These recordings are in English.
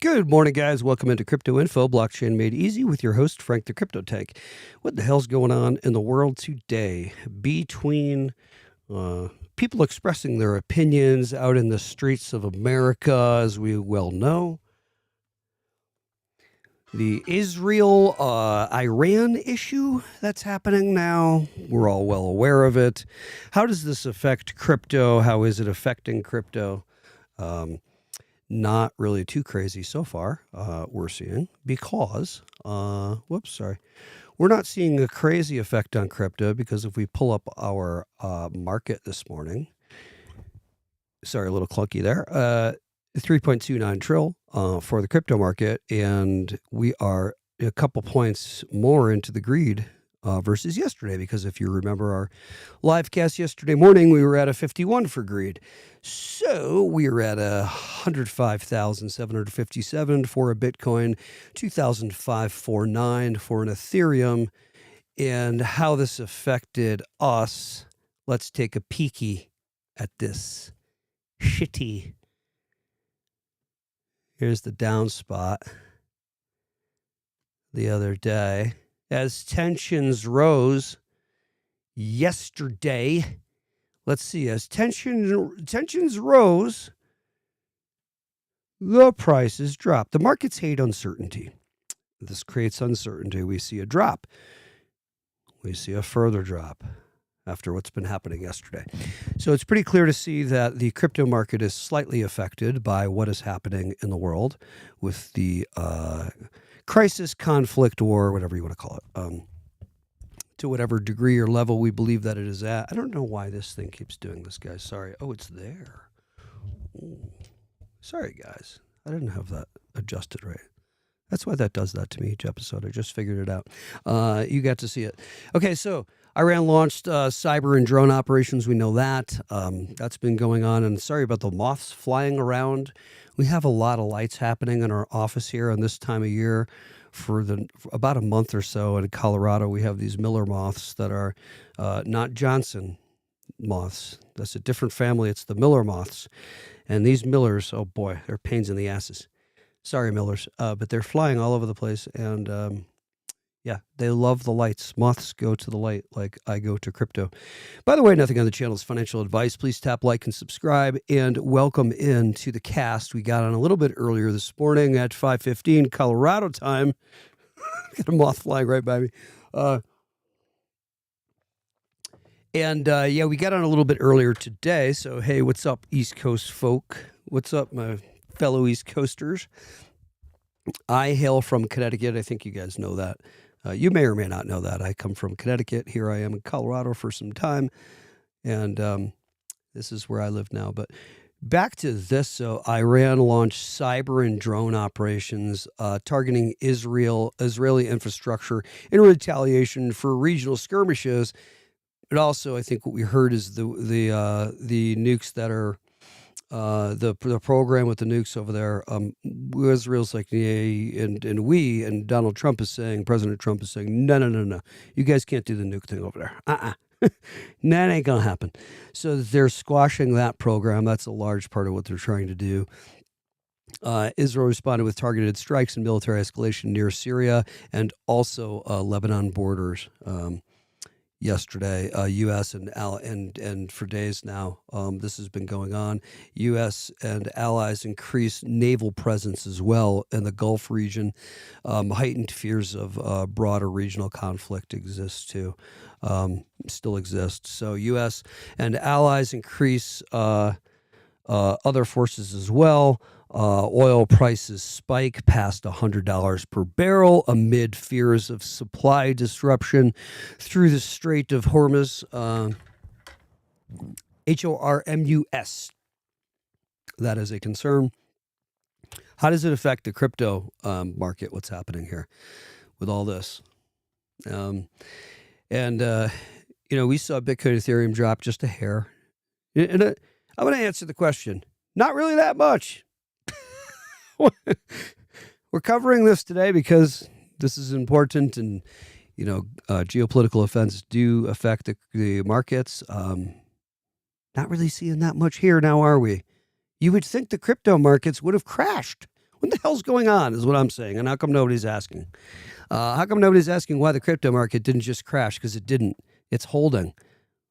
Good morning, guys. Welcome into Crypto Info, Blockchain Made Easy with your host, Frank the Crypto Tank. What the hell's going on in the world today between people expressing their opinions out in the streets of America, as we well know? The Israel-Iran issue that's happening now, we're all well aware of it. How does this affect crypto? How is it affecting crypto? Not really too crazy so far, we're seeing, because, we're not seeing a crazy effect on crypto because if we pull up our market this morning, sorry, a little clunky there, 3.29 trill for the crypto market, and we are a couple points more into the greed versus yesterday, because if you remember our live cast yesterday morning, we were at a 51 for greed. So we are at 105,757 for a Bitcoin, 2,549 for an Ethereum. And how this affected us, let's take a peeky at this shitty. Here's the down spot the other day. As tensions rose yesterday, let's see, as tensions rose, the prices dropped. The markets hate uncertainty. This creates uncertainty. We see a drop. We see a further drop after what's been happening yesterday. So it's pretty clear to see that the crypto market is slightly affected by what is happening in the world with the crisis, conflict, war, whatever you want to call it, to whatever degree or level we believe that it is at. I don't know why this thing keeps doing this, guys. Sorry. Oh, it's there. Ooh. Sorry, guys. I didn't have that adjusted right. That's why that does that to me each episode. I just figured it out. You got to see it. Okay, so Iran launched cyber and drone operations. We know that. That's been going on. And sorry about the moths flying around. We have a lot of lights happening in our office here on this time of year. For about a month or so in Colorado, we have these Miller moths that are not Johnson moths. That's a different family. It's the Miller moths. And these Millers, oh boy, they're pains in the asses. Sorry, Millers, but they're flying all over the place. And yeah, they love the lights. Moths go to the light like I go to crypto. By the way, nothing on the channel is financial advice. Please tap like and subscribe, and welcome into the cast. We got on a little bit earlier this morning at 5:15 Colorado time. Got a moth flying right by me. Yeah, we got on a little bit earlier today. So, hey, what's up, East Coast folk? What's up, my fellow East Coasters? I hail from Connecticut. I think you guys know that. You may or may not know that. I come from Connecticut. Here I am in Colorado for some time. And this is where I live now. But back to this. So Iran launched cyber and drone operations targeting Israeli infrastructure in retaliation for regional skirmishes. But also, I think what we heard is the nukes that are the program with the nukes over there. Israel's like, yay, and we, and Donald Trump is saying, President Trump is saying, no, you guys can't do the nuke thing over there. That ain't gonna happen. So they're squashing that program. That's a large part of what they're trying to do. Israel responded with targeted strikes and military escalation near Syria and also Lebanon borders. Yesterday, U.S. and for days now, this has been going on. U.S. and allies increased naval presence as well in the Gulf region. Heightened fears of broader regional conflict still exist. So U.S. and allies increase other forces as well. Oil prices spike past $100 per barrel amid fears of supply disruption through the Strait of Hormuz. HORMUS. That is a concern. How does it affect the crypto market? What's happening here with all this? We saw Bitcoin, Ethereum drop just a hair. And I'm going to answer the question. Not really that much. We're covering this today because this is important, and geopolitical events do affect the markets. Not really seeing that much here now, are we? You would think the crypto markets would have crashed What the hell's going on is what I'm saying. And how come nobody's asking? How come nobody's asking why the crypto market didn't just crash? Because it didn't. It's holding.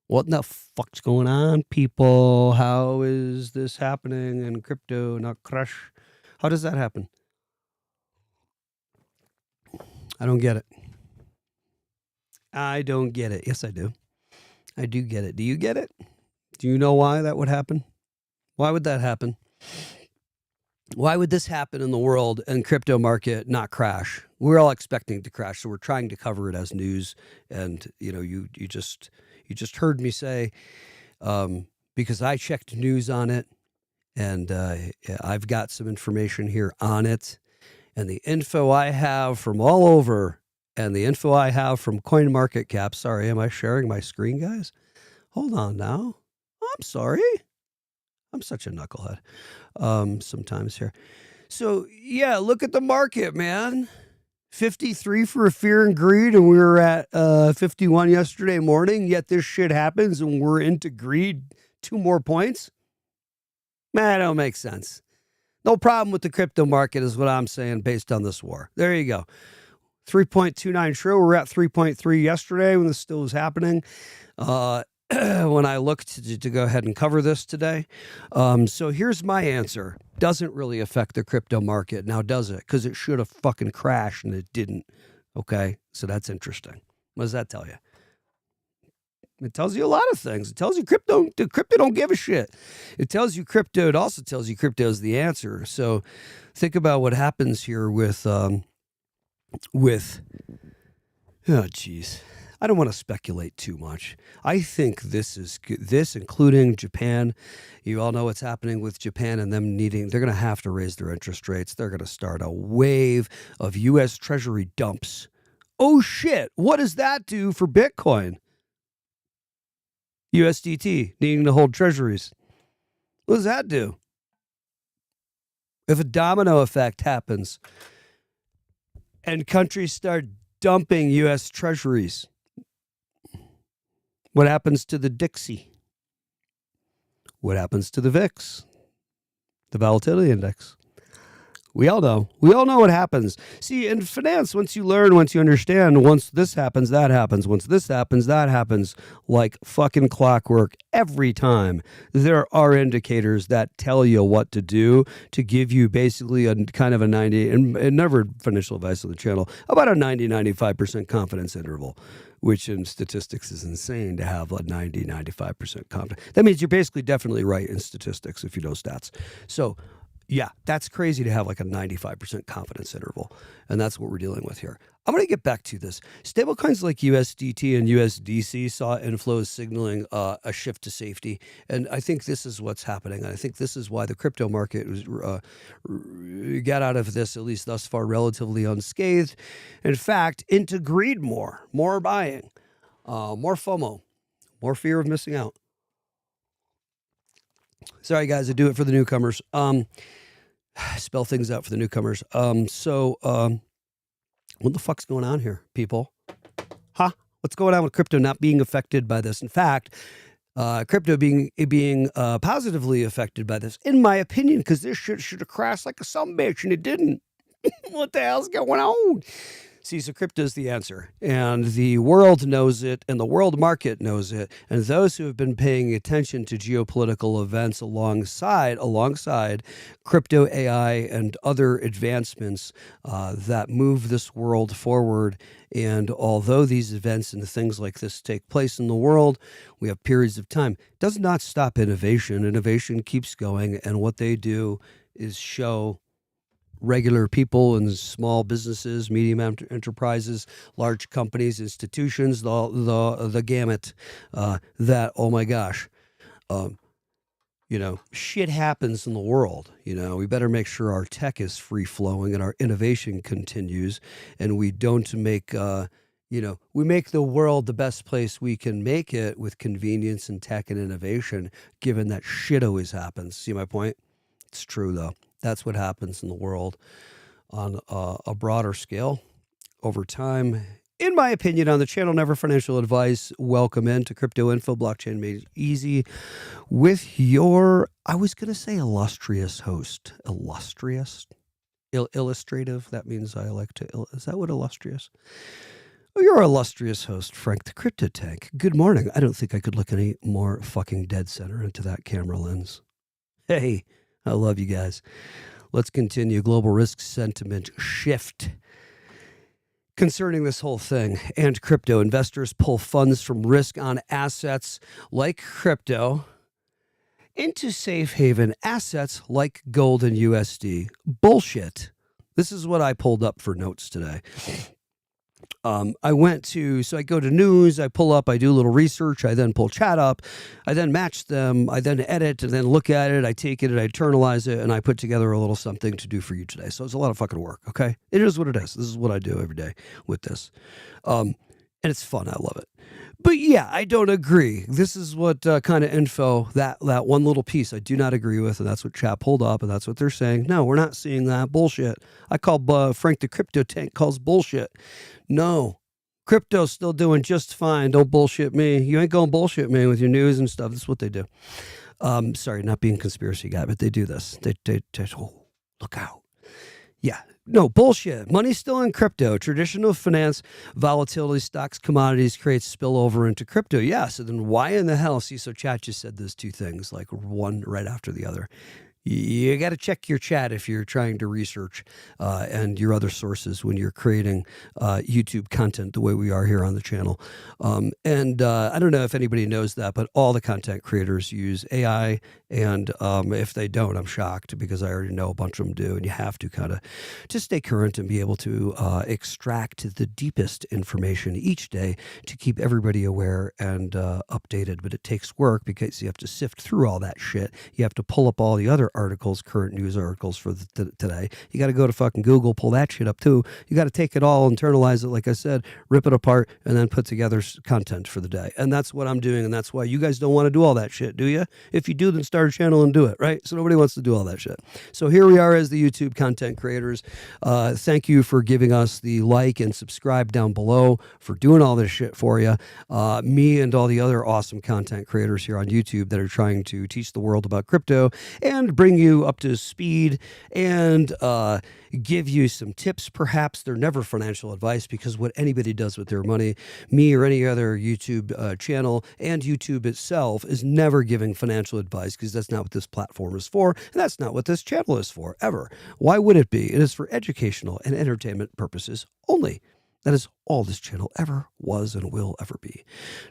What in the fuck's going on, people? How is this happening and crypto not crash? How does that happen? I don't get it. I don't get it. Yes, I do. I do get it. Do you get it? Do you know why that would happen? Why would that happen? Why would this happen in the world and crypto market not crash? We're all expecting it to crash, so we're trying to cover it as news. And you just heard me say, because I checked news on it, and I've got some information here on it, and the info I have from all over, and the info I have from CoinMarketCap. Sorry, am I sharing my screen, guys? Hold on now. I'm sorry. I'm such a knucklehead sometimes here. So, yeah, look at the market, man. 53 for a fear and greed, and we were at 51 yesterday morning, yet this shit happens, and we're into greed 2 more points? Man, that don't make sense. No problem with the crypto market is what I'm saying based on this war. There you go. 3.29 true. We're at 3.3 yesterday when this still was happening. When I looked to go ahead and cover this today. So here's my answer. Doesn't really affect the crypto market. Now, does it? Because it should have fucking crashed and it didn't. Okay? So that's interesting. What does that tell you? It tells you a lot of things. It tells you crypto don't give a shit. It also tells you crypto is the answer. So think about what happens here with oh geez. I don't want to speculate too much. I think this, including Japan. You all know what's happening with Japan and them they're going to have to raise their interest rates. They're going to start a wave of U.S. Treasury dumps. Oh shit. What does that do for Bitcoin? USDT needing to hold treasuries. What does that do? If a domino effect happens and countries start dumping U.S. treasuries, what happens to the Dixie? What happens to the VIX? The volatility index? We all know. We all know what happens. See, in finance, once you understand, once this happens, that happens. Once this happens, that happens. Like fucking clockwork every time. There are indicators that tell you what to do to give you basically a kind of a 90, and never financial advice on the channel, about a 90-95% confidence interval, which in statistics is insane to have a 90-95% confidence. That means you're basically definitely right in statistics if you know stats. So, yeah, that's crazy to have like a 95% confidence interval. And that's what we're dealing with here. I'm going to get back to this. Stablecoins like USDT and USDC saw inflows signaling a shift to safety. And I think this is what's happening. And I think this is why the crypto market got out of this, at least thus far, relatively unscathed. In fact, into greed more buying, more FOMO, more fear of missing out. Sorry, guys, I do it for the newcomers. Spell things out for the newcomers. What the fuck's going on here, people? Huh? What's going on with crypto not being affected by this? In fact, crypto being positively affected by this, in my opinion, because this shit should have crashed like a sumbitch, and it didn't. What the hell's going on? See, so crypto is the answer, and the world knows it, and the world market knows it, and those who have been paying attention to geopolitical events alongside crypto, AI, and other advancements that move this world forward. And although these events and things like this take place in the world, we have periods of time. It does not stop innovation. Innovation keeps going, and what they do is show regular people and small businesses, medium enterprises, large companies, institutions, the gamut, that, oh my gosh, shit happens in the world. We better make sure our tech is free flowing and our innovation continues, and we don't make, we make the world the best place we can make it with convenience and tech and innovation, given that shit always happens. See my point? It's true, though. That's what happens in the world on a broader scale over time. In my opinion, on the channel, Never Financial Advice, welcome into Crypto Info, Blockchain Made Easy, with your, I was going to say illustrious host. Illustrious? Illustrative. That means I like to. Is that what illustrious? Oh, your illustrious host, Frank the Crypto Tank. Good morning. I don't think I could look any more fucking dead center into that camera lens. Hey, I love you guys. Let's continue. Global risk sentiment shift. Concerning this whole thing and crypto, investors pull funds from risk on assets like crypto into safe haven assets like gold and USD. Bullshit. This is what I pulled up for notes today. I go to news, I pull up, I do a little research, I then pull chat up, I then match them, I then edit and then look at it, I take it and I internalize it and I put together a little something to do for you today. So it's a lot of fucking work, okay? It is what it is. This is what I do every day with this. And it's fun. I love it. But yeah, I don't agree. This is what kind of info, that one little piece I do not agree with, and that's what chat pulled up, and that's what they're saying. No, we're not seeing that bullshit. I call Frank the Crypto Tank calls bullshit. No, crypto's still doing just fine. Don't bullshit me. You ain't going to bullshit me with your news and stuff. That's what they do. Sorry, not being a conspiracy guy, but they do this. They oh, look out. Yeah. No, bullshit. Money's still in crypto. Traditional finance, volatility, stocks, commodities creates spillover into crypto. Yeah, so then why in the hell? See, so chat just said those two things, like one right after the other. You got to check your chat if you're trying to research and your other sources when you're creating YouTube content the way we are here on the channel. I don't know if anybody knows that, but all the content creators use AI. And if they don't, I'm shocked because I already know a bunch of them do. And you have to kind of to stay current and be able to extract the deepest information each day to keep everybody aware and updated. But it takes work because you have to sift through all that shit. You have to pull up all the other articles, current news articles for today. You got to go to fucking Google, pull that shit up too. You got to take it all, internalize it, like I said, rip it apart, and then put together content for the day. And that's what I'm doing, and that's why you guys don't want to do all that shit, do you? If you do, then start a channel and do it, right? So nobody wants to do all that shit. So here we are as the YouTube content creators. Thank you for giving us the like and subscribe down below, for doing all this shit for you. Me and all the other awesome content creators here on YouTube that are trying to teach the world about crypto and bring you up to speed and give you some tips. Perhaps they're never financial advice, because what anybody does with their money, me or any other YouTube channel and YouTube itself, is never giving financial advice, because that's not what this platform is for, and that's not what this channel is for, ever. Why would it be? It is for educational and entertainment purposes only. That is all this channel ever was and will ever be.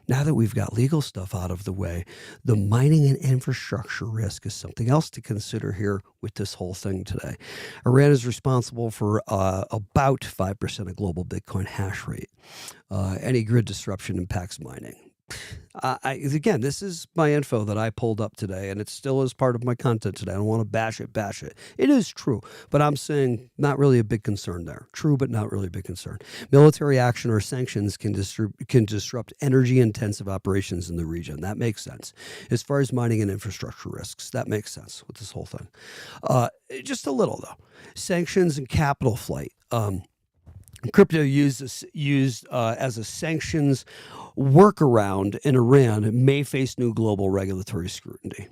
Now that we've got legal stuff out of the way, the mining and infrastructure risk is something else to consider here with this whole thing today. Iran is responsible for about 5% of global Bitcoin hash rate. Any grid disruption impacts mining. Again, this is my info that I pulled up today, and it still is part of my content today. I don't want to bash it. It is true, but I'm saying not really a big concern there. True, but not really a big concern. Military action or sanctions can disrupt energy-intensive operations in the region. That makes sense. As far as mining and infrastructure risks, that makes sense with this whole thing. Just a little, though. Sanctions and capital flight. Crypto used as a sanctions workaround in Iran may face new global regulatory scrutiny.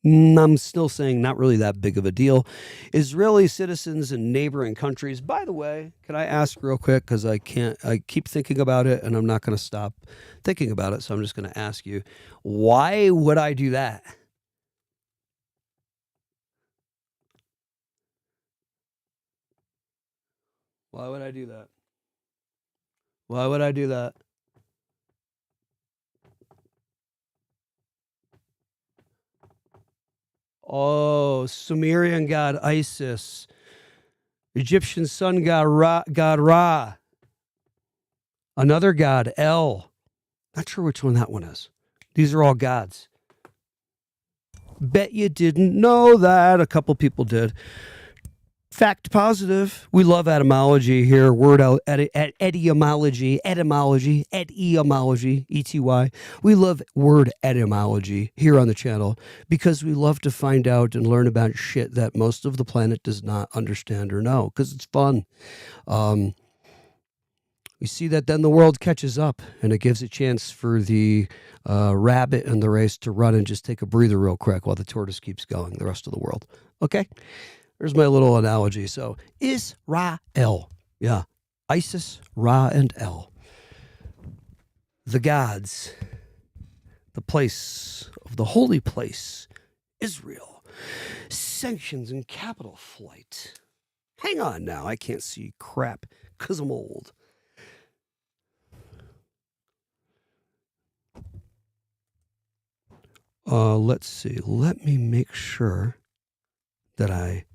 I'm still saying not really that big of a deal. Israeli citizens in neighboring countries. By the way, can I ask real quick, because I keep thinking about it and I'm not going to stop thinking about it. So I'm just going to ask you, why would I do that? Why would I do that? Why would I do that? Oh, Sumerian god Isis, Egyptian sun god Ra, another god El. Not sure which one that one is. These are all gods. Bet you didn't know that. A couple people did. Fact positive. We love etymology here. Word etymology, E-T-Y. We love word etymology here on the channel because we love to find out and learn about shit that most of the planet does not understand or know, because it's fun. We see that then the world catches up, and it gives a chance for the rabbit in the race to run and just take a breather real quick while the tortoise keeps going, the rest of the world. Okay? There's my little analogy. So Israel. Yeah. Isis, Ra, and El. The gods. The place of the holy place. Israel. Sanctions and capital flight. Hang on now. I can't see crap because I'm old. Let's see. Let me make sure that I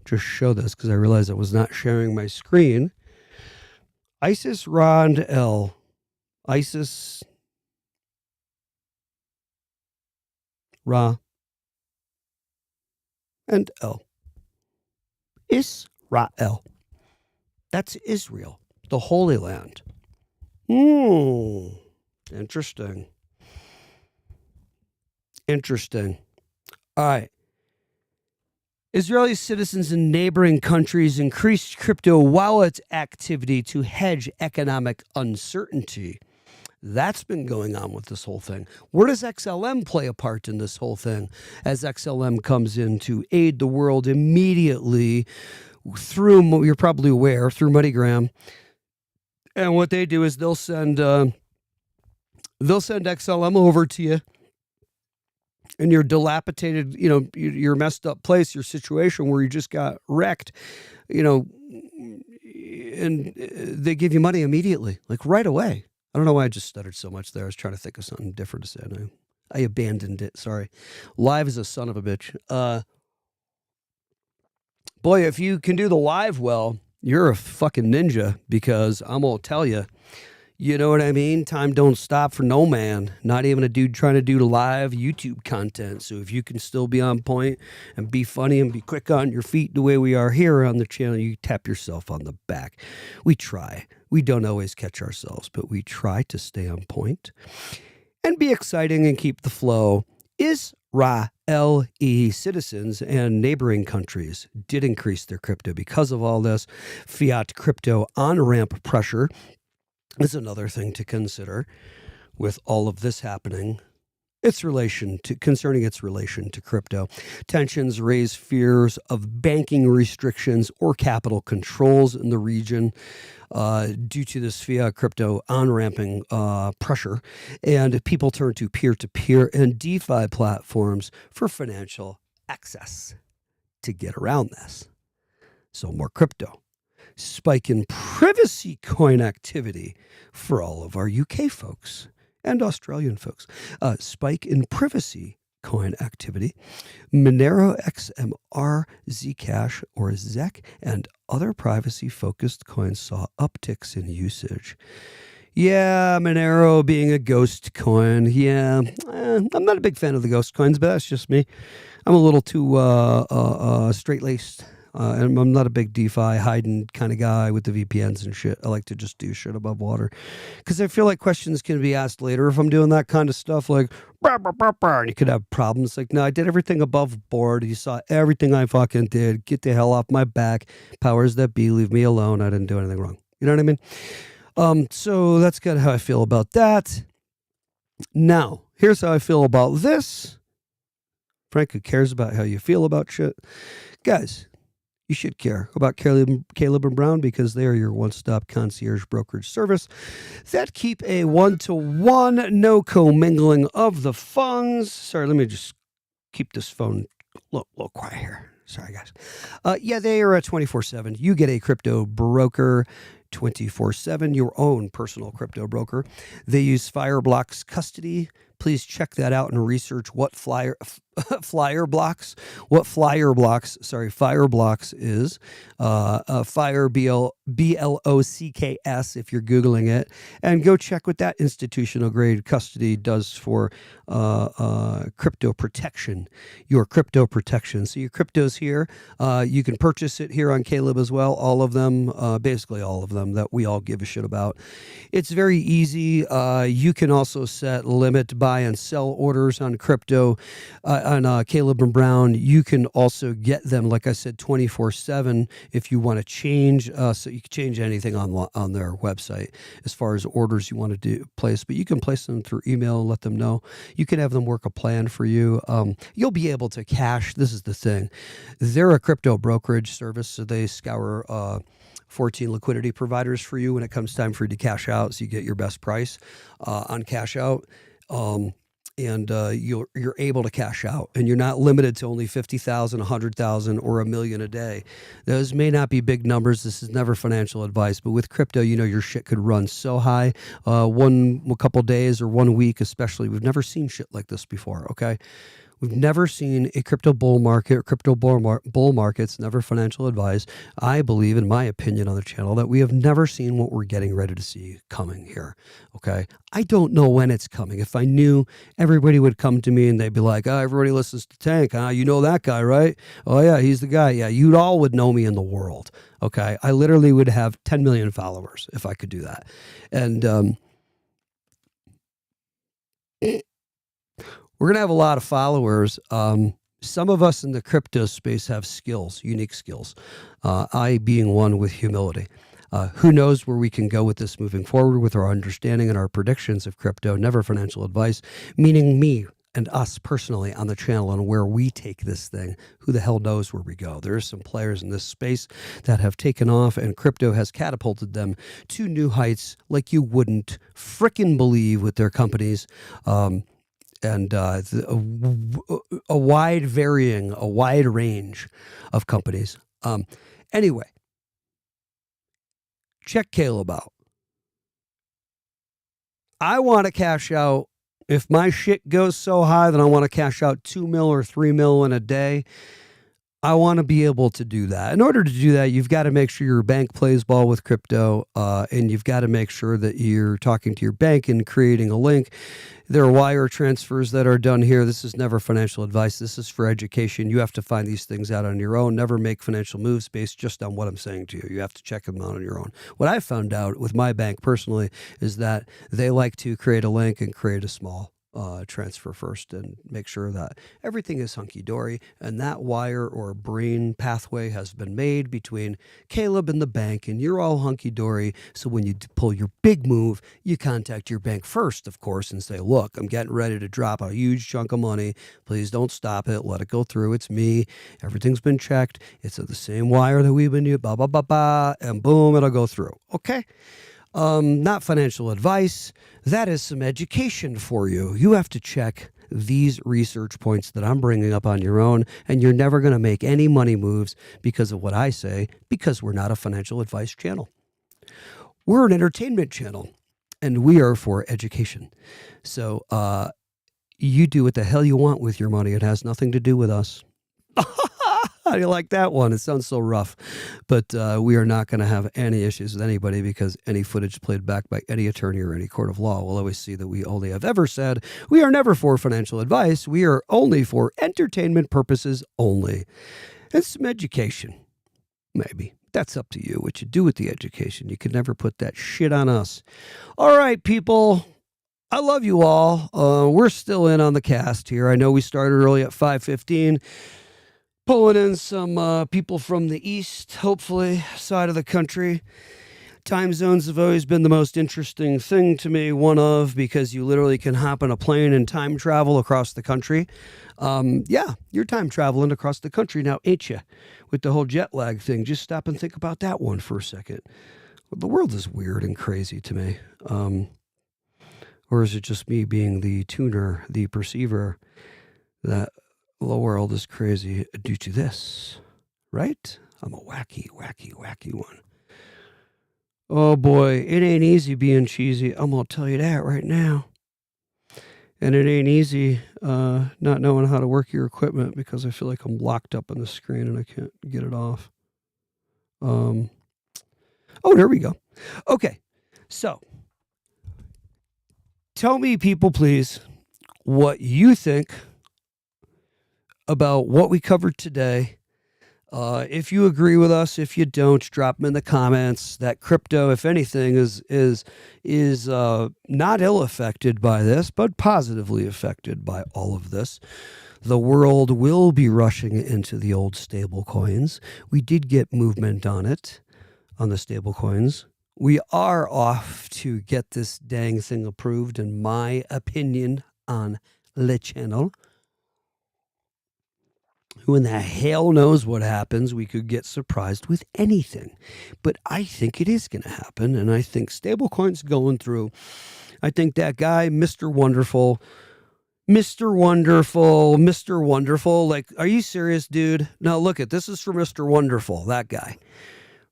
just show this because I realized I was not sharing my screen. Isis, Ra, and El. Isis, Ra, and El. Israel. That's Israel, the Holy Land. Interesting. Interesting. All right. Israeli citizens in neighboring countries increased crypto wallet activity to hedge economic uncertainty. That's been going on with this whole thing. Where does XLM play a part in this whole thing? As XLM comes in to aid the world immediately through, you're probably aware, through MoneyGram. And what they do is they'll send XLM over to you in your dilapidated, your messed up place, your situation where you just got wrecked, and they give you money immediately, like right away. I don't know why I just stuttered so much there. I was trying to think of something different to say. And I abandoned it. Sorry. Live is a son of a bitch. Boy, if you can do the live well, you're a fucking ninja, because I'm going to tell you, you know what I mean? Time don't stop for no man, not even a dude trying to do live YouTube content. So if you can still be on point and be funny and be quick on your feet the way we are here on the channel, you tap yourself on the back. We try. We don't always catch ourselves, but we try to stay on point and be exciting and keep the flow. Israeli citizens and neighboring countries did increase their crypto because of all this. Fiat crypto on-ramp pressure is another thing to consider with all of this happening. Concerning its relation to crypto. Tensions raise fears of banking restrictions or capital controls in the region due to this fiat crypto on-ramping pressure. And people turn to peer-to-peer and DeFi platforms for financial access to get around this. So more crypto. Spike in privacy coin activity for all of our UK folks and Australian folks. Spike in privacy coin activity. Monero, XMR, Zcash, or ZEC, and other privacy-focused coins saw upticks in usage. Yeah, Monero being a ghost coin. Yeah, I'm not a big fan of the ghost coins, but that's just me. I'm a little too straight-laced. And I'm not a big DeFi hiding kind of guy with the VPNs and shit. I like to just do shit above water because I feel like questions can be asked later if I'm doing that kind of stuff, like, and you could have problems. Like, no, I did everything above board. You saw everything I fucking did. Get the hell off my back. Powers that be, leave me alone. I didn't do anything wrong. You know what I mean? So that's kind of how I feel about that. Now, here's how I feel about this. Frank, who cares about how you feel about shit? Guys, you should care about Caleb and Brown, because they are your one-stop concierge brokerage service that keep a one-to-one, no commingling of the funds. Sorry, let me just keep this phone a little quiet here. Sorry, guys. Yeah, they are at 24/7. You get a crypto broker 24/7, your own personal crypto broker. They use Fireblocks custody. Please check that out and research what Fireblocks is. Fire, BLOCKS, if you're Googling it. And go check what that institutional grade custody does for crypto protection, your crypto protection. So your crypto's here. You can purchase it here on Caleb as well. All of them, basically all of them that we all give a shit about. It's very easy. You can also set limit buy and sell orders on crypto on Caleb and Brown. You can also get them, like I said, 24/7 if you want to change. So you can change anything on their website as far as orders you want to place, but you can place them through email and let them know. You can have them work a plan for you. You'll be able to cash. This is the thing. They're a crypto brokerage service, so they scour 14 liquidity providers for you when it comes time for you to cash out, so you get your best price on cash out. And you're able to cash out, and you're not limited to only 50,000, 100,000, or $1 million a day. Those may not be big numbers. This is never financial advice, but with crypto, your shit could run so high. A couple days or 1 week, especially. We've never seen shit like this before. Okay. We've never seen a crypto bull market or crypto bull markets, never financial advice. I believe, in my opinion on the channel, that we have never seen what we're getting ready to see coming here. Okay. I don't know when it's coming. If I knew, everybody would come to me and they'd be like, oh, everybody listens to Tank. Huh? You know that guy, right? Oh, yeah, he's the guy. Yeah, you all would know me in the world. Okay. I literally would have 10 million followers if I could do that. And, we're going to have a lot of followers. Some of us in the crypto space have skills, unique skills. I being one with humility. Who knows where we can go with this moving forward with our understanding and our predictions of crypto, never financial advice, meaning me and us personally on the channel and where we take this thing. Who the hell knows where we go? There are some players in this space that have taken off, and crypto has catapulted them to new heights like you wouldn't frickin' believe with their companies. And a wide range of companies. Anyway, check Caleb out. I want to cash out. If my shit goes so high that I want to cash out 2 mil or 3 mil in a day, I want to be able to do that. In order to do that, you've got to make sure your bank plays ball with crypto, and you've got to make sure that you're talking to your bank and creating a link. There are wire transfers that are done here. This is never financial advice. This is for education. You have to find these things out on your own. Never make financial moves based just on what I'm saying to you. You have to check them out on your own. What I found out with my bank personally is that they like to create a link and create a small transfer first and make sure that everything is hunky-dory, and that wire or brain pathway has been made between Caleb and the bank, and you're all hunky-dory. So when you pull your big move, you contact your bank first, of course, and say, look, I'm getting ready to drop a huge chunk of money. Please don't stop it. Let it go through. It's me. Everything's been checked. It's the same wire that we've been using, blah, blah, blah, blah, and boom, it'll go through. Okay? Not financial advice. That is some education for you. You have to check these research points that I'm bringing up on your own, and you're never going to make any money moves because of what I say, because we're not a financial advice channel. We're an entertainment channel, and we are for education. So you do what the hell you want with your money. It has nothing to do with us. How do you like that one? It sounds so rough, but we are not going to have any issues with anybody, because any footage played back by any attorney or any court of law will always see that we only have ever said we are never for financial advice. We are only for entertainment purposes only. And some education, maybe. That's up to you, what you do with the education. You can never put that shit on us. All right, people. I love you all. We're still in on the cast here. I know we started early at 5:15. Pulling in some people from the east, hopefully, side of the country. Time zones have always been the most interesting thing to me, because you literally can hop on a plane and time travel across the country. Yeah, you're time traveling across the country now, ain't you? With the whole jet lag thing. Just stop and think about that one for a second. The world is weird and crazy to me. Or is it just me being the tuner, the perceiver, that the world is crazy due to this, right? I'm a wacky one. Oh boy, it ain't easy being cheesy. I'm going to tell you that right now. And it ain't easy not knowing how to work your equipment, because I feel like I'm locked up on the screen and I can't get it off. Oh, there we go. Okay, so tell me, people, please, what you think about what we covered today If you agree with us, if you don't, drop them in the comments. That crypto, if anything, is not ill affected by this, but positively affected by all of this. The world will be rushing into the old stable coins. We did get movement on it, on the stable coins. We are off to get this dang thing approved, in my opinion, on the channel. Who in the hell knows what happens? We could get surprised with anything. But I think it is going to happen, and I think stablecoins going through. I think that guy, Mr. Wonderful, like, are you serious, dude? Now, look at this is for Mr. Wonderful, that guy.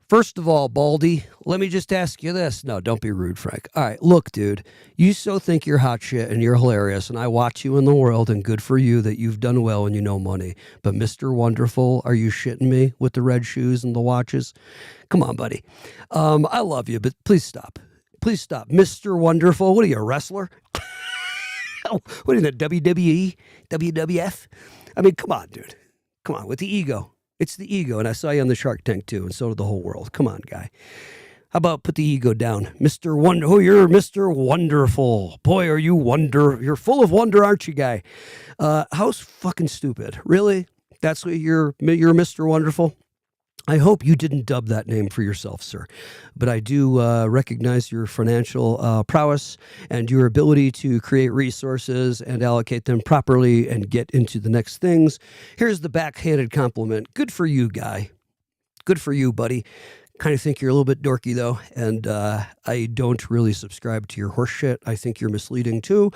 First of all, Baldy, let me just ask you this. No, don't be rude, Frank. All right, look, dude, you so think you're hot shit and you're hilarious, and I watch you in the world, and good for you that you've done well and you know money. But Mr. Wonderful, are you shitting me with the red shoes and the watches? Come on, buddy. I love you, but please stop. Please stop. Mr. Wonderful, what are you, a wrestler? What are you, the WWE? WWF? I mean, come on, dude. Come on, with the ego. It's the ego, and I saw you on the Shark Tank too, and so did the whole world. Come on, guy. How about put the ego down? Mr. Wonder, oh, you're Mr. Wonderful. Boy, are you you're full of wonder, aren't you, guy? How's fucking stupid? Really? That's what you're Mr. Wonderful? I hope you didn't dub that name for yourself, sir. But I do recognize your financial prowess and your ability to create resources and allocate them properly and get into the next things. Here's the backhanded compliment. Good for you, guy. Good for you, buddy. Kind of think you're a little bit dorky, though, and I don't really subscribe to your horse shit. I think you're misleading, too,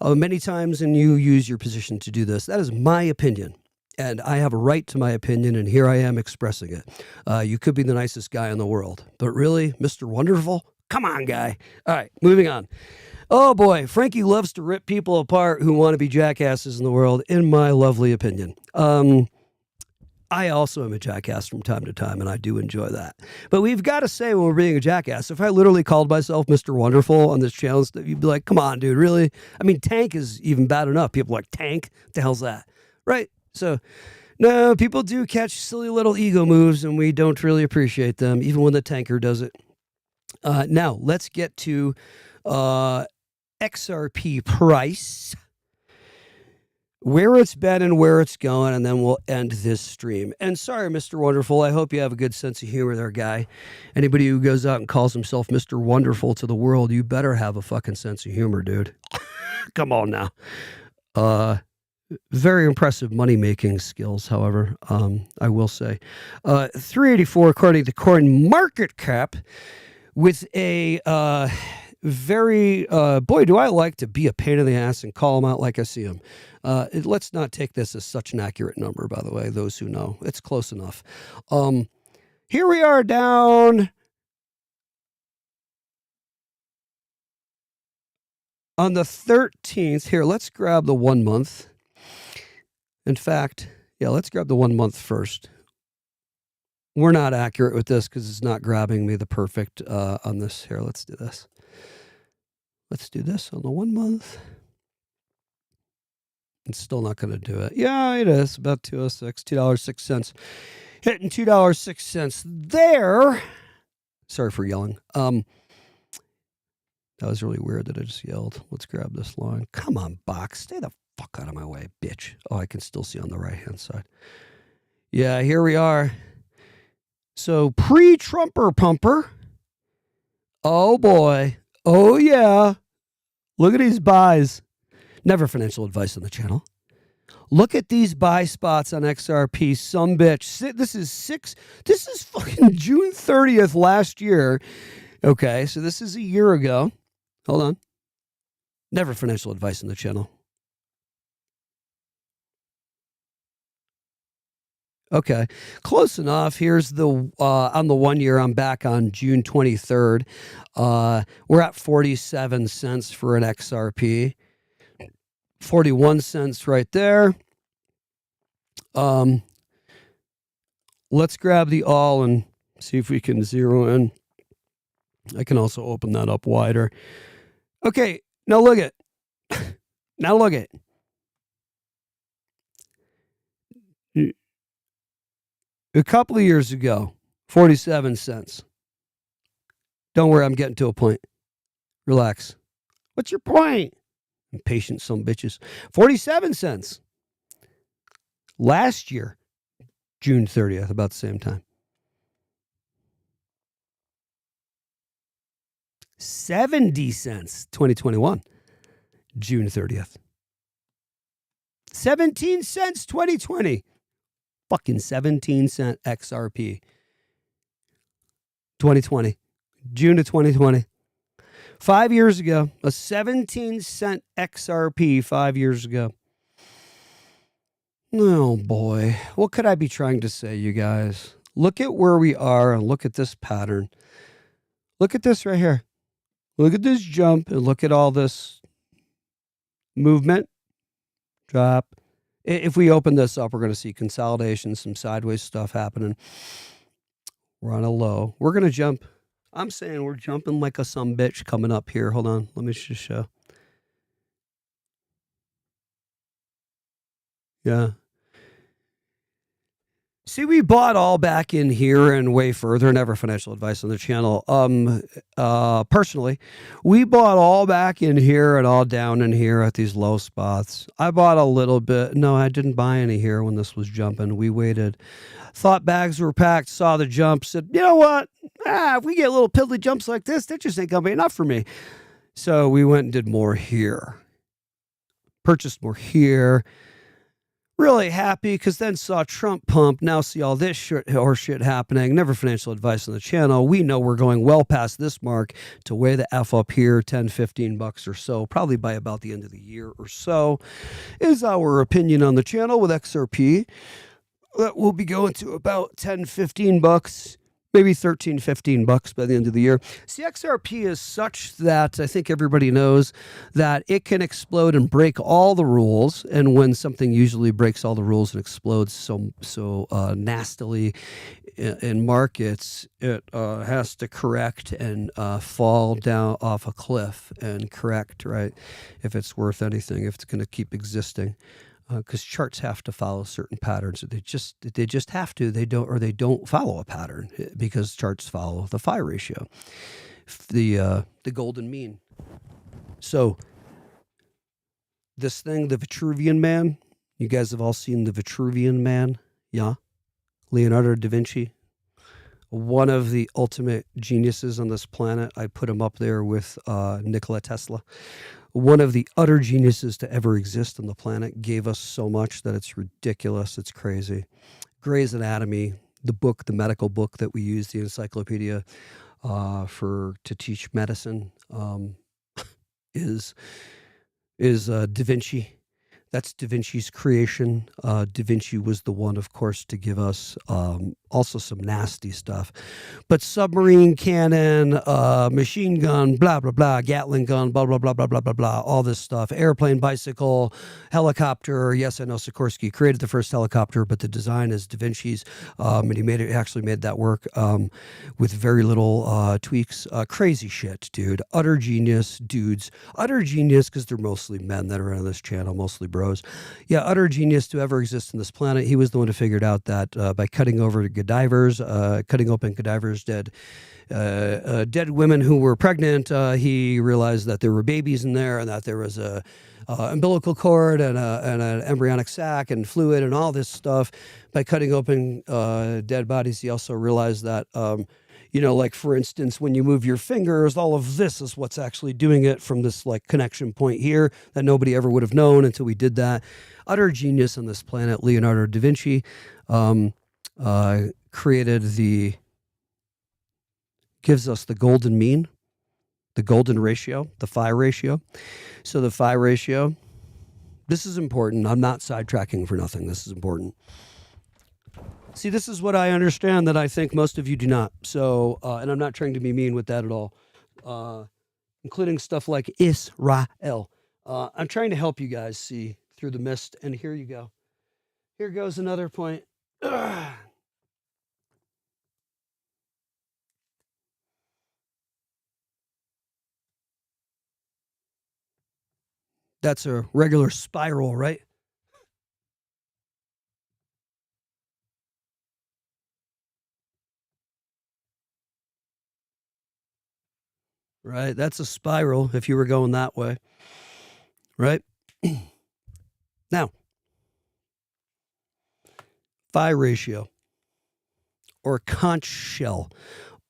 many times, and you use your position to do this. That is my opinion. And I have a right to my opinion, and here I am expressing it. You could be the nicest guy in the world, but really, Mr. Wonderful? Come on, guy. All right, moving on. Oh, boy, Frankie loves to rip people apart who want to be jackasses in the world, in my lovely opinion. I also am a jackass from time to time, and I do enjoy that. But we've got to say when we're being a jackass, if I literally called myself Mr. Wonderful on this channel, you'd be like, come on, dude, really? I mean, Tank is even bad enough. People are like, Tank? What the hell's that? Right? So, no, people do catch silly little ego moves, and we don't really appreciate them, even when the tanker does it. Now, let's get to XRP price, where it's been and where it's going, and then we'll end this stream. And sorry, Mr. Wonderful, I hope you have a good sense of humor there, guy. Anybody who goes out and calls himself Mr. Wonderful to the world, you better have a fucking sense of humor, dude. Come on now. Very impressive money-making skills, however, I will say. 384 according to Coin Market Cap, with a very, boy, do I like to be a pain in the ass and call them out like I see them. Let's not take this as such an accurate number, by the way, those who know. It's close enough. Here we are down on the 13th. Here, let's grab the 1 month. In fact, yeah, let's grab the 1 month first. We're not accurate with this because it's not grabbing me the perfect on this. Here, let's do this. Let's do this on the 1 month. It's still not going to do it. Yeah, it is. About $2.06, $2.06. Hitting $2.06 there. Sorry for yelling. That was really weird that I just yelled. Let's grab this line. Come on, box. Stay the fuck out of my way, bitch. Oh, I can still see on the right-hand side. Yeah, here we are. So, pre-Trumper pumper. Oh, boy. Oh, yeah. Look at these buys. Never financial advice on the channel. Look at these buy spots on XRP. Some bitch. This is fucking June 30th last year. Okay, so this is a year ago. Hold on. Never financial advice on the channel. Okay, close enough. Here's the on the 1 year. I'm back on June 23rd. We're at 47 cents for an XRP. 41 cents right there. Let's grab the all and see if we can zero in. I can also open that up wider. Okay, now look at. Now look at. A couple of years ago, 47 cents. Don't worry, I'm getting to a point. Relax. What's your point? Impatient some bitches. 47 cents. Last year, June 30th, about the same time. 70 cents, 2021, June 30th. 17 cents, 2020. Fucking 17-cent XRP. 2020, June of 2020. 5 years ago, a 17-cent XRP 5 years ago. Oh boy, what could I be trying to say, you guys? Look at where we are and look at this pattern. Look at this right here. Look at this jump and look at all this movement, drop. If we open this up, we're going to see consolidation, some sideways stuff happening. We're on a low. We're going to jump. I'm saying we're jumping like a sumbitch coming up here. Hold on. Let me just show. Yeah. See, we bought all back in here and way further. Never financial advice on the channel. Personally, we bought all back in here and all down in here at these low spots. I bought a little bit. No, I didn't buy any here when this was jumping. We waited. Thought bags were packed, saw the jump, said, you know what? If we get little piddly jumps like this, that just ain't going to be enough for me. So we went and did more here. Purchased more here. Really happy because then saw Trump pump. Now see all this shit happening. Never financial advice on the channel. We know we're going well past this mark to way the F up here, 10, 15 bucks or so, probably by about the end of the year or so, is our opinion on the channel with XRP. That will be going to about 10, 15 bucks. Maybe 13, 15 bucks by the end of the year. See, XRP is such that I think everybody knows that it can explode and break all the rules. And when something usually breaks all the rules and explodes so nastily in markets, it has to correct and fall down off a cliff and correct, right? If it's worth anything, if it's going to keep existing. Because charts have to follow certain patterns. They just have to. They don't follow a pattern because charts follow the phi ratio, the golden mean. So this thing, the Vitruvian Man, you guys have all seen the Vitruvian Man, yeah? Leonardo da Vinci, one of the ultimate geniuses on this planet. I put him up there with Nikola Tesla. One of the utter geniuses to ever exist on the planet, gave us so much that it's ridiculous. It's crazy. Gray's Anatomy, the book, the medical book that we use, the encyclopedia to teach medicine, is Da Vinci. That's Da Vinci's creation. Da Vinci was the one, of course, to give us also some nasty stuff. But submarine cannon, machine gun, blah, blah, blah, Gatling gun, blah, blah, blah, blah, blah, blah, blah, all this stuff. Airplane, bicycle, helicopter. Yes, I know Sikorsky created the first helicopter, but the design is Da Vinci's. And he actually made that work with very little tweaks. Crazy shit, dude. Utter genius dudes. Utter genius because they're mostly men that are on this channel, mostly bros. Yeah, utter genius to ever exist on this planet. He was the one who figured out that by cutting over Godivers, cutting open Godivers' dead women who were pregnant, he realized that there were babies in there and that there was a umbilical cord and an embryonic sac and fluid and all this stuff. By cutting open dead bodies, he also realized that like, for instance, when you move your fingers, all of this is what's actually doing it from this, like, connection point here that nobody ever would have known until we did that. Utter genius on this planet, Leonardo da Vinci, gives us the golden mean, the golden ratio, the phi ratio. So the phi ratio, this is important. I'm not sidetracking for nothing. This is important. See, this is what I understand that I think most of you do not. So, and I'm not trying to be mean with that at all, including stuff like Israel. I'm trying to help you guys see through the mist. And here you go. Here goes another point. That's a regular spiral, right? right? That's a spiral if you were going that way, right? Now, phi ratio or conch shell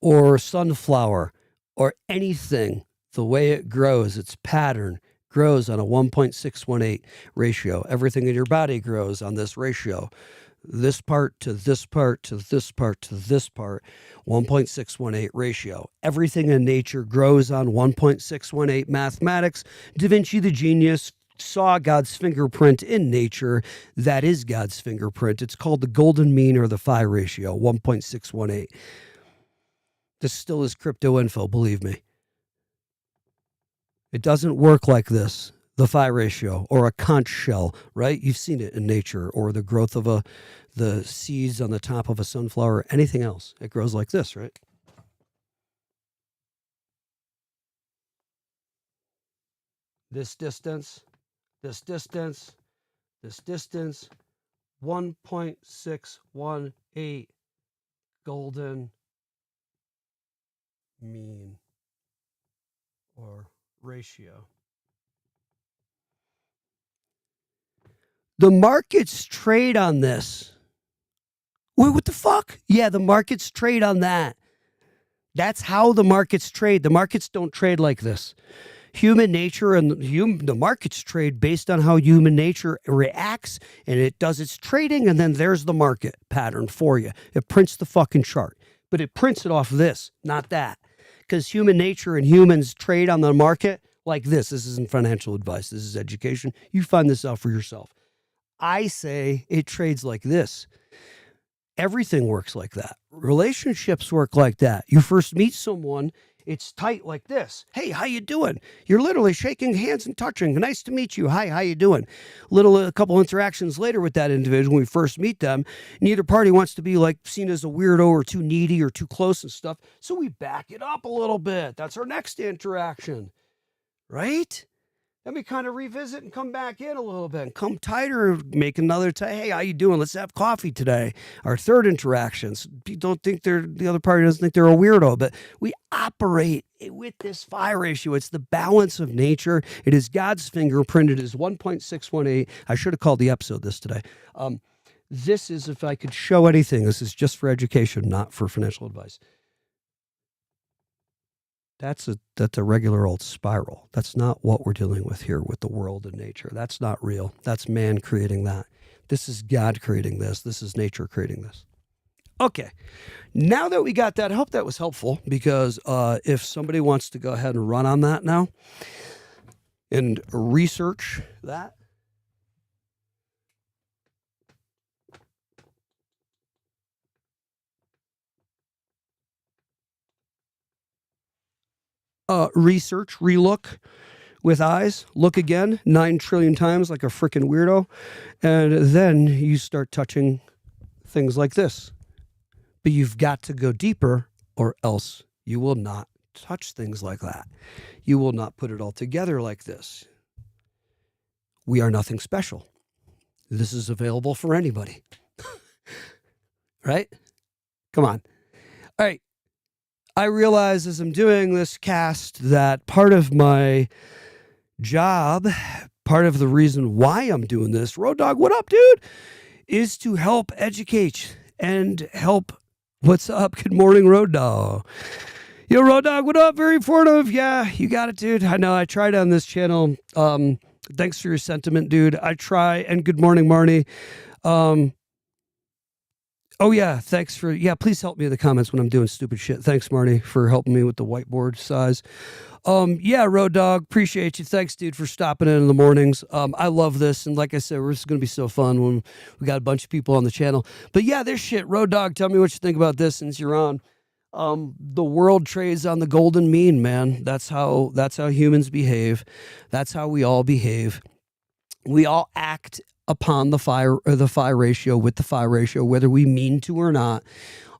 or sunflower or anything, the way it grows, its pattern grows on a 1.618 ratio. Everything in your body grows on this ratio. This part to this part to this part to this part, 1.618 ratio. Everything in nature grows on 1.618 mathematics. Da Vinci, the genius, saw God's fingerprint in nature. That is God's fingerprint. It's called the golden mean or the phi ratio, 1.618. This still is crypto info, believe me. It doesn't work like this, the phi ratio or a conch shell, right? You've seen it in nature, or the growth of the seeds on the top of a sunflower, or anything else. It grows like this, right? This distance, this distance, this distance, 1.618 golden mean or ratio. The markets trade on this. Wait, what the fuck? Yeah, the markets trade on that. That's how the markets trade. The markets don't trade like this. Human nature and the markets trade based on how human nature reacts, and it does its trading, and then there's the market pattern for you. It prints the fucking chart, but it prints it off this, not that. Because human nature and humans trade on the market like this. This isn't financial advice. This is education. You find this out for yourself. I say it trades like this. Everything works like that. Relationships work like that. You first meet someone, it's tight like this. Hey, how you doing? You're literally shaking hands and touching. Nice to meet you. Hi, how you doing? A couple interactions later with that individual, when we first meet them, neither party wants to be like seen as a weirdo or too needy or too close and stuff. So we back it up a little bit. That's our next interaction, right? Then we kind of revisit and come back in a little bit and come tighter, make another hey, how you doing? Let's have coffee today. Our third interactions. People don't think the other party doesn't think they're a weirdo, but we operate with this phi ratio. It's the balance of nature. It is God's fingerprint. It is 1.618. I should have called the episode this today. This is, if I could show anything, this is just for education, not for financial advice. That's a regular old spiral. That's not what we're dealing with here with the world and nature. That's not real. That's man creating that. This is God creating this. This is nature creating this. Okay. Now that we got that, I hope that was helpful, because if somebody wants to go ahead and run on that now and research that. Research, relook with eyes, look again 9 trillion times like a freaking weirdo, and then you start touching things like this. But you've got to go deeper, or else you will not touch things like that. You will not put it all together like this. We are nothing special. This is available for anybody. Right? Come on. All right. I realize as I'm doing this cast that part of my job, part of the reason why I'm doing this, Road Dog, what up, dude, is to help educate and help. What's up? Good morning, Road Dog. Yo, Road Dog, what up? Very informative. Yeah, you got it, dude. I know I tried on this channel. Thanks for your sentiment, dude. I try. And good morning, Marnie. Oh, yeah. Thanks for, please help me in the comments when I'm doing stupid shit. Thanks, Marty, for helping me with the whiteboard size. Road Dog, appreciate you. Thanks, dude, for stopping in the mornings. I love this. And like I said, this is going to be so fun when we got a bunch of people on the channel. But yeah, this shit, Road Dog, tell me what you think about this since you're on. The world trades on the golden mean, man. That's how humans behave. That's how we all behave. We all act upon the phi ratio, with the phi ratio, whether we mean to or not,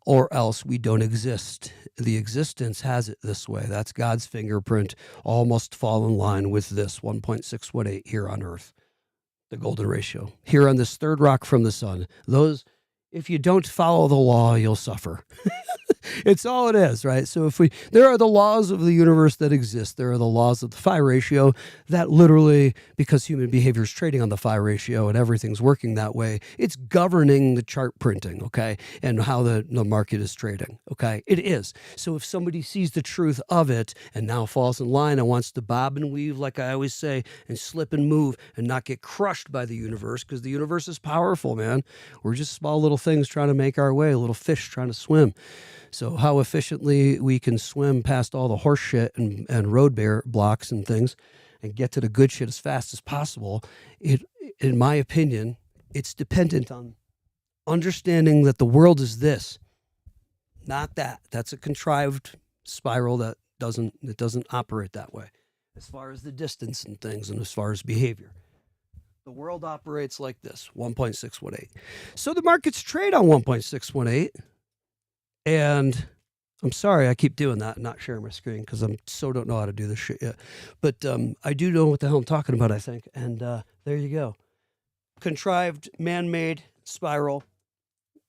or else we don't exist. The existence has it this way. That's God's fingerprint. All must fall in line with this 1.618 here on Earth, the golden ratio. Here on this third rock from the sun. If you don't follow the law, you'll suffer. It's all it is, right? So there are the laws of the universe that exist. There are the laws of the phi ratio that literally, because human behavior is trading on the phi ratio and everything's working that way, it's governing the chart printing, okay, and how the market is trading, okay? It is. So if somebody sees the truth of it and now falls in line and wants to bob and weave, like I always say, and slip and move and not get crushed by the universe, because the universe is powerful, man. We're just small little things trying to make our way, little fish trying to swim. So how efficiently we can swim past all the horse shit and road blocks and things and get to the good shit as fast as possible, in my opinion, it's dependent on understanding that the world is this, not that. That's a contrived spiral that doesn't operate that way as far as the distance and things and as far as behavior. The world operates like this, 1.618. So the markets trade on 1.618. And I'm sorry I keep doing that and not sharing my screen because I don't know how to do this shit yet. But I do know what the hell I'm talking about, I think. And there you go. Contrived, man-made spiral.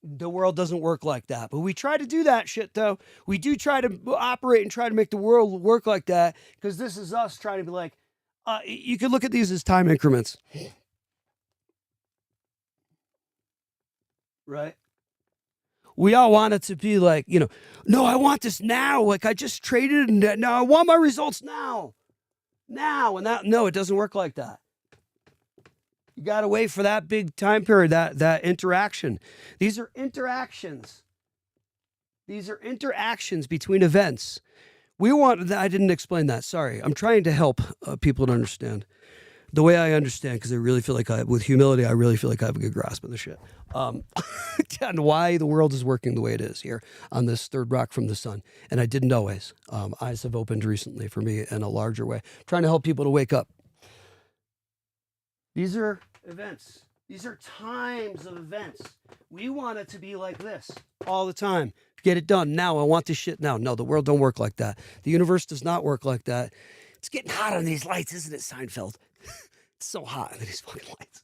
The world doesn't work like that. But we try to do that shit, though. We do try to operate and try to make the world work like that because this is us trying to be like, you could look at these as time increments. Right? We all want it to be like, no, I want this now. Like I just traded and now I want my results now. And no, it doesn't work like that. You got to wait for that big time period, that interaction. These are interactions. These are interactions between events. I didn't explain that. Sorry. I'm trying to help people to understand. The way I understand, because I really feel like with humility, I really feel like I have a good grasp of the shit. And why the world is working the way it is here on this third rock from the sun. And I didn't always. Eyes have opened recently for me in a larger way. I'm trying to help people to wake up. These are events. These are times of events. We want it to be like this all the time. Get it done now. I want this shit now. No, the world don't work like that. The universe does not work like that. It's getting hot on these lights, isn't it, Seinfeld? It's so hot on these fucking lights.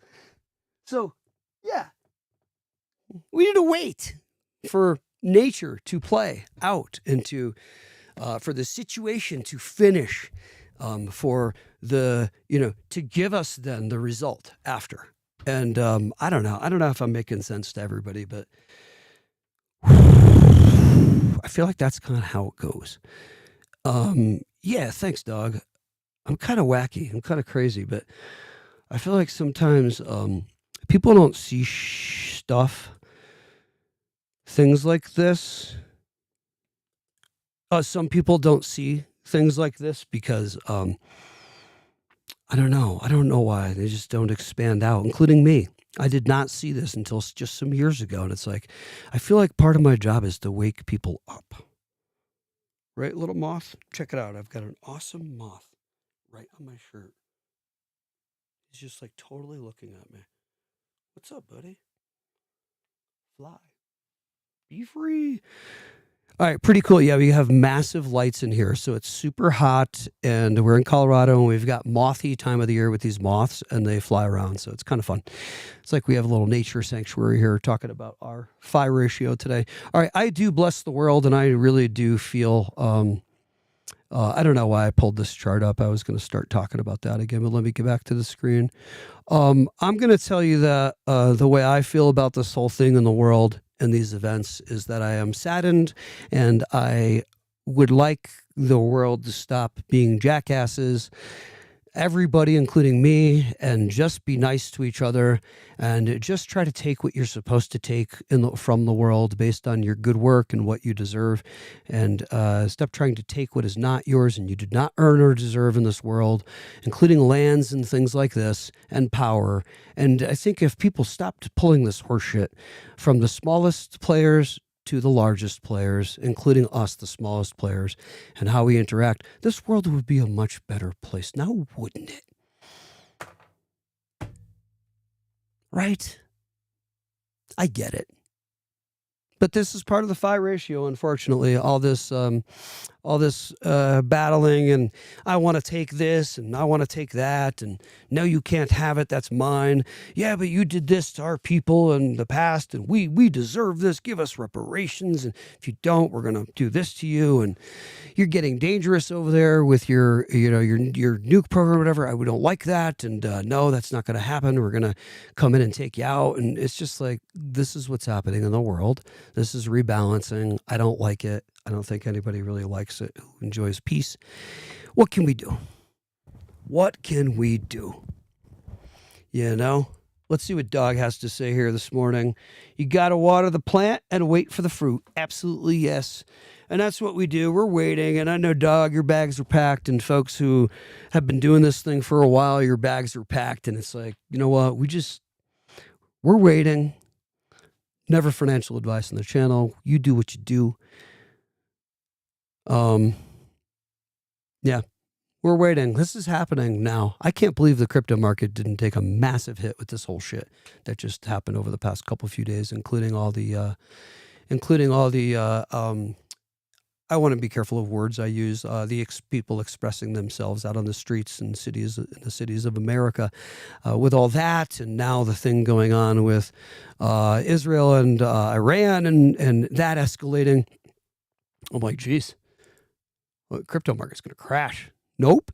So, yeah. We need to wait for nature to play out and for the situation to finish, for to give us then the result after. And I don't know if I'm making sense to everybody, but I feel like that's kind of how it goes. Yeah, thanks, dog. I'm kind of wacky. I'm kind of crazy, but I feel like sometimes people don't see things like this. Some people don't see things like this because I don't know. I don't know why. They just don't expand out, including me. I did not see this until just some years ago. And it's like, I feel like part of my job is to wake people up. Right, little moth? Check it out. I've got an awesome moth right on my shirt. He's just like totally looking at me. What's up, buddy? Fly. Be free. All right, pretty cool. Yeah, we have massive lights in here. So it's super hot, and we're in Colorado, and we've got mothy time of the year with these moths, and they fly around. So it's kind of fun. It's like we have a little nature sanctuary here talking about our phi ratio today. All right, I do bless the world, and I really do feel... I don't know why I pulled this chart up. I was going to start talking about that again, but let me get back to the screen. I'm going to tell you that the way I feel about this whole thing in the world and these events is that I am saddened, and I would like the world to stop being jackasses, everybody, including me, and just be nice to each other and just try to take what you're supposed to take from the world based on your good work and what you deserve, and stop trying to take what is not yours and you do not earn or deserve in this world, including lands and things like this and power. And I think if people stopped pulling this horseshit from the smallest players to the largest players, including us, the smallest players, and how we interact, this world would be a much better place now, wouldn't it? Right? I get it. But this is part of the phi ratio, unfortunately. All this battling, and I want to take this and I want to take that, and no, you can't have it. That's mine. Yeah, but you did this to our people in the past, and we deserve this. Give us reparations, and if you don't, we're gonna do this to you. And you're getting dangerous over there with your nuke program or whatever. I don't like that, and no, that's not going to happen. We're going to come in and take you out. And it's just like, this is what's happening in the world. This is rebalancing. I don't like it. I don't think anybody really likes it who enjoys peace. What can we do? What can we do? Let's see what Dog has to say here this morning. You got to water the plant and wait for the fruit. Absolutely, yes. And that's what we do. We're waiting. And I know, Dog, your bags are packed. And folks who have been doing this thing for a while, your bags are packed. And it's like, you know what? We're waiting. Never financial advice on the channel. You do what you do. Yeah. We're waiting. This is happening now. I can't believe the crypto market didn't take a massive hit with this whole shit that just happened over the past few days, including all the I want to be careful of words I use. People expressing themselves out on the streets and in the cities of America, with all that, and now the thing going on with Israel and Iran, and that escalating. I'm like, geez, well, crypto market's going to crash. Nope,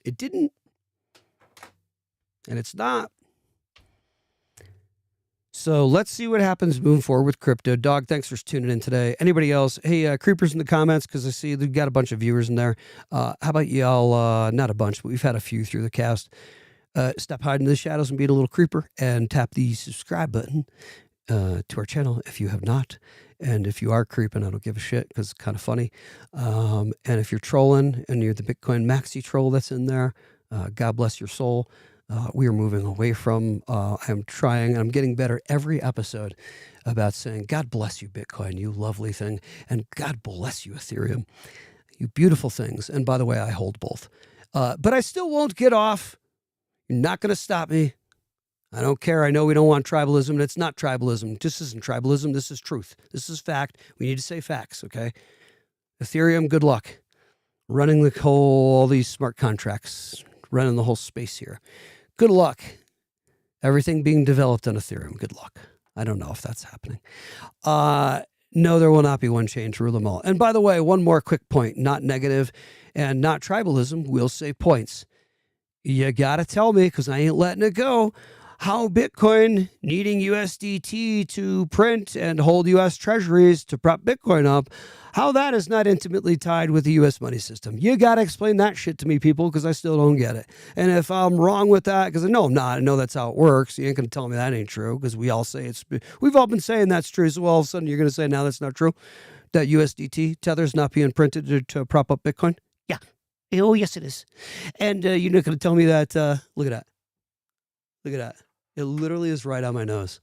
it didn't, and it's not. So let's see what happens moving forward with crypto. Dog, thanks for tuning in today. Anybody else? Hey, creepers in the comments, because I see we've got a bunch of viewers in there. How about y'all, not a bunch, but we've had a few through the cast. Stop hiding in the shadows and being a little creeper, and tap the subscribe button to our channel if you have not. And if you are creeping, I don't give a shit, because it's kind of funny. And if you're trolling and you're the Bitcoin maxi troll that's in there, God bless your soul. We are moving away from, I'm trying, and I'm getting better every episode about saying, God bless you, Bitcoin, you lovely thing. And God bless you, Ethereum, you beautiful things. And by the way, I hold both. But I still won't get off. You're not going to stop me. I don't care. I know we don't want tribalism, and it's not tribalism. This isn't tribalism. This is truth. This is fact. We need to say facts, okay? Ethereum, good luck. Running all these smart contracts, running the whole space here. Good luck. Everything being developed on Ethereum. Good luck. I don't know if that's happening. No, there will not be one chain to rule them all. And by the way, one more quick point, not negative and not tribalism. We'll say points. You got to tell me, because I ain't letting it go, how Bitcoin needing USDT to print and hold U.S. treasuries to prop Bitcoin up, how that is not intimately tied with the U.S. money system. You got to explain that shit to me, people, because I still don't get it. And if I'm wrong with that, because I know I'm not, I know that's how it works. You ain't going to tell me that ain't true, because we all say we've all been saying that's true. So all of a sudden you're going to say now that's not true? That USDT tether's not being printed to prop up Bitcoin? Yeah. Oh, yes, it is. And you're not going to tell me that, look at that. Look at that. It literally is right on my nose,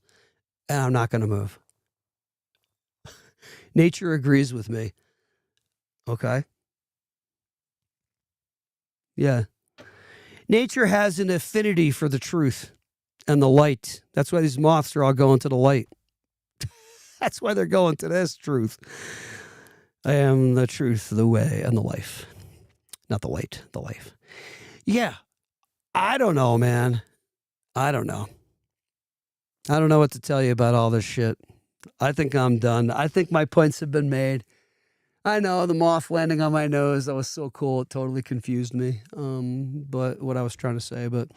and I'm not going to move. Nature agrees with me. Okay? Yeah. Nature has an affinity for the truth and the light. That's why these moths are all going to the light. That's why they're going to this truth. I am the truth, the way, and the life. Not the light, the life. Yeah. I don't know, man. I don't know. I don't know what to tell you about all this shit. I think I'm done. I think my points have been made. I know the moth landing on my nose, that was so cool. It totally confused me. But what I was trying to say, but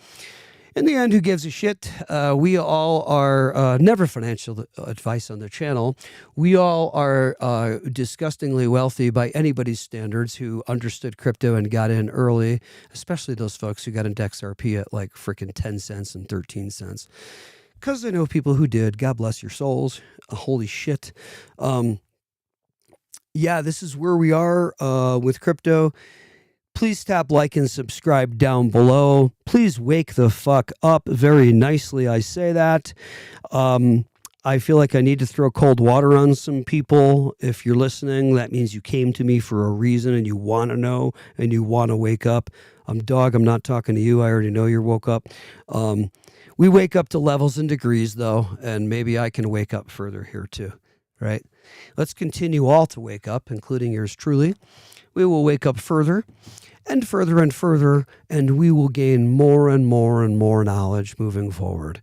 in the end, who gives a shit? We all are never financial advice on the channel. We all are disgustingly wealthy by anybody's standards who understood crypto and got in early, especially those folks who got into XRP at like freaking 10 cents and 13 cents. Because I know people who did. God bless your souls. Holy shit. Yeah, this is where we are with crypto. Please tap like and subscribe down below. Please wake the fuck up very nicely. I say that. I feel like I need to throw cold water on some people. If you're listening, that means you came to me for a reason and you want to know and you want to wake up. I'm not talking to you. I already know you're woke up. We wake up to levels and degrees, though, and maybe I can wake up further here, too, right? Let's continue all to wake up, including yours truly. We will wake up further and further and further, and we will gain more and more and more knowledge moving forward.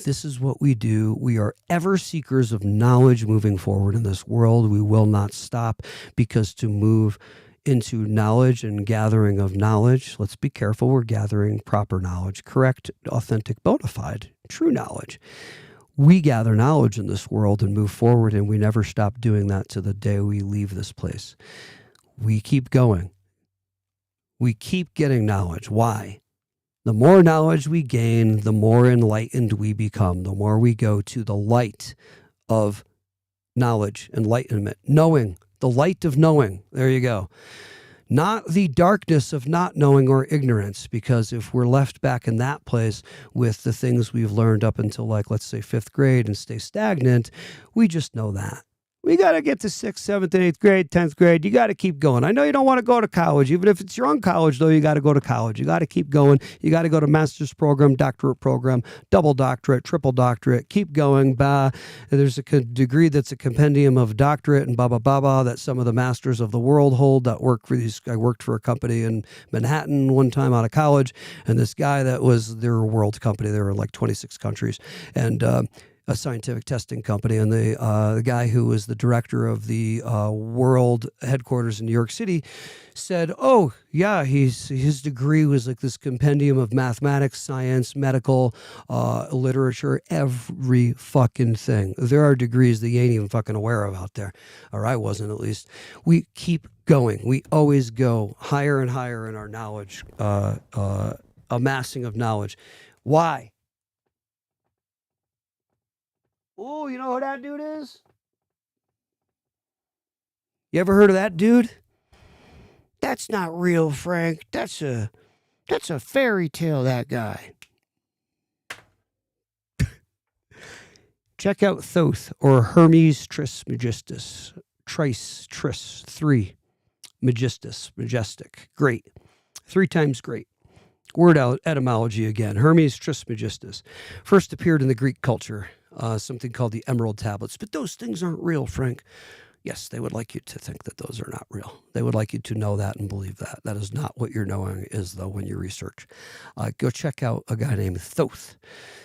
This is what we do. We are ever seekers of knowledge moving forward in this world. We will not stop, because to move into knowledge and gathering of knowledge, let's be careful, we're gathering proper knowledge, correct, authentic, bona fide, true knowledge. We gather knowledge in this world and move forward, and we never stop doing that to the day we leave this place. We keep going. We keep getting knowledge. Why? The more knowledge we gain, the more enlightened we become, the more we go to the light of knowledge, enlightenment, knowing, the light of knowing. There you go. Not the darkness of not knowing or ignorance, because if we're left back in that place with the things we've learned up until, like, let's say 5th grade and stay stagnant, we just know that. We got to get to 6th, 7th, and 8th grade, 10th grade. You got to keep going. I know you don't want to go to college. Even if it's your own college, though, you got to go to college. You got to keep going. You got to go to master's program, doctorate program, double doctorate, triple doctorate. Keep going. There's a degree that's a compendium of doctorate and that some of the masters of the world hold that work for these. I worked for a company in Manhattan one time out of college, and this guy that was their world company. There were like 26 countries. And a scientific testing company, and the guy who was the director of the world headquarters in New York City said, oh, yeah, his degree was like this compendium of mathematics, science, medical, literature, every fucking thing. There are degrees that you ain't even fucking aware of out there, or I wasn't at least. We keep going. We always go higher and higher in our knowledge, amassing of knowledge. Why? Oh, you know who that dude is? You ever heard of that dude? That's not real, Frank. That's a fairy tale, that guy. Check out Thoth, or Hermes Trismegistus. Tris 3. Majestic. Great. 3 times great. Word out etymology again. Hermes Trismegistus. First appeared in the Greek culture. Something called the Emerald Tablets. But those things aren't real, Frank. Yes, they would like you to think that those are not real. They would like you to know that and believe that. That is not what your knowing is, though, when you research. Go check out a guy named Thoth.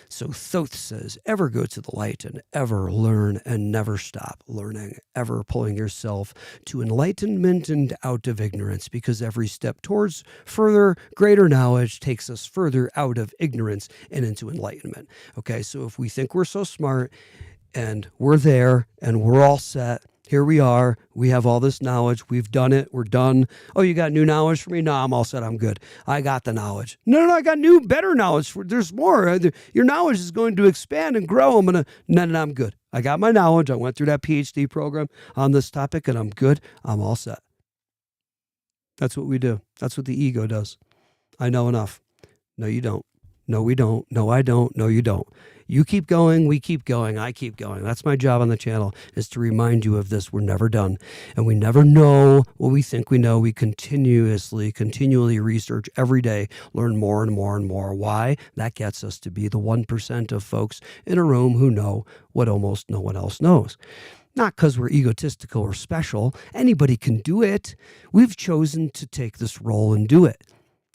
So Thoth says, ever go to the light and ever learn and never stop learning, ever pulling yourself to enlightenment and out of ignorance, because every step towards further, greater knowledge takes us further out of ignorance and into enlightenment. Okay, so if we think we're so smart and we're there and we're all set, here we are. We have all this knowledge. We've done it. We're done. Oh, you got new knowledge for me? No, I'm all set. I'm good. I got the knowledge. No, I got new, better knowledge. There's more. Your knowledge is going to expand and grow. No, I'm good. I got my knowledge. I went through that PhD program on this topic, and I'm good. I'm all set. That's what we do. That's what the ego does. I know enough. No, you don't. No, we don't. No, I don't. No, you don't. You keep going, we keep going, I keep going. That's my job on the channel, is to remind you of this. We're never done. And we never know what we think we know. We continually research every day, learn more and more and more. Why? That gets us to be the 1% of folks in a room who know what almost no one else knows. Not because we're egotistical or special. Anybody can do it. We've chosen to take this role and do it.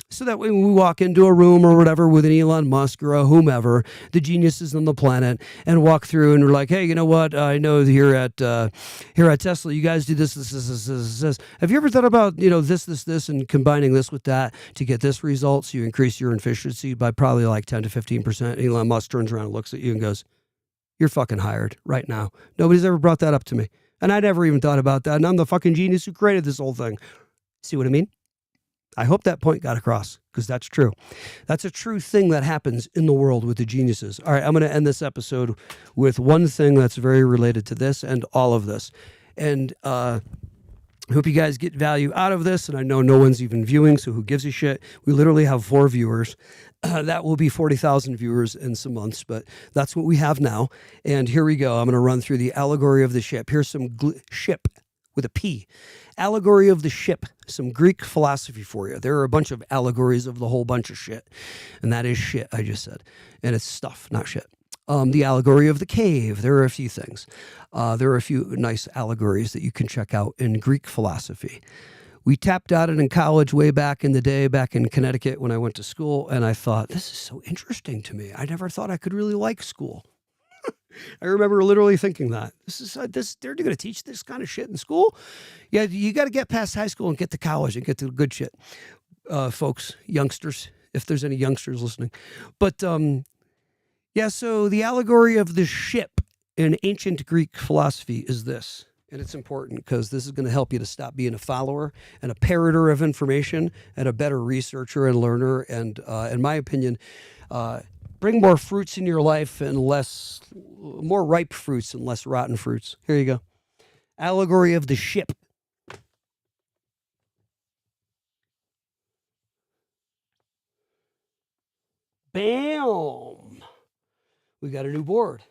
So that when we walk into a room or whatever with an Elon Musk or a whomever, the geniuses on the planet, and walk through and we're like, hey, you know what? I know here at Tesla, you guys do this. Have you ever thought about, this, and combining this with that to get this result? So you increase your efficiency by probably like 10 to 15%. Elon Musk turns around and looks at you and goes, you're fucking hired right now. Nobody's ever brought that up to me. And I never even thought about that. And I'm the fucking genius who created this whole thing. See what I mean? I hope that point got across, because that's true. That's a true thing that happens in the world with the geniuses. All right, I'm going to end this episode with one thing that's very related to this and all of this. And I hope you guys get value out of this, and I know no one's even viewing, so who gives a shit? We literally have 4 viewers. That will be 40,000 viewers in some months, but that's what we have now. And here we go. I'm going to run through the allegory of the ship. Here's some ship with a P. Allegory of the ship, some Greek philosophy for you. There are a bunch of allegories of the whole bunch of shit, and that is shit, I just said. And it's stuff, not shit. The allegory of the cave. There are a few things. There are a few nice allegories that you can check out in Greek philosophy. We tapped out it in college way back in the day, back in Connecticut when I went to school, and I thought, this is so interesting to me. I never thought I could really like school. I remember literally thinking that. They're going to teach this kind of shit in school? Yeah, you got to get past high school and get to college and get to the good shit. Folks, youngsters, if there's any youngsters listening. But yeah, so the allegory of the ship in ancient Greek philosophy is this. And it's important because this is going to help you to stop being a follower and a parroter of information and a better researcher and learner. And in my opinion, bring more fruits in your life and more ripe fruits and less rotten fruits. Here you go. Allegory of the ship. Bam. We got a new board.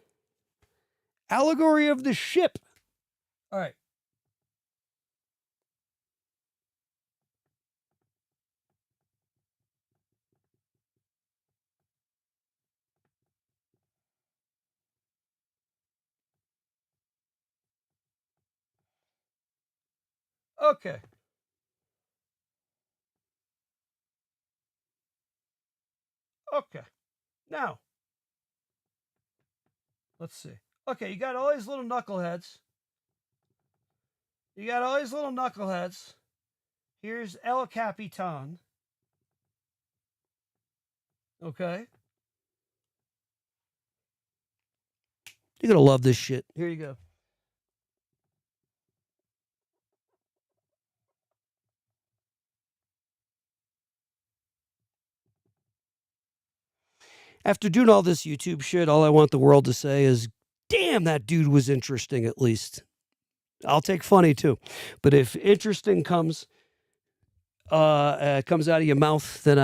Allegory of the ship. All right. Okay. Okay. Now, let's see. Okay, you got all these little knuckleheads. Here's El Capitan. Okay. You're going to love this shit. Here you go. After doing all this YouTube shit, all I want the world to say is, damn, that dude was interesting at least. I'll take funny too. But if interesting comes out of your mouth, then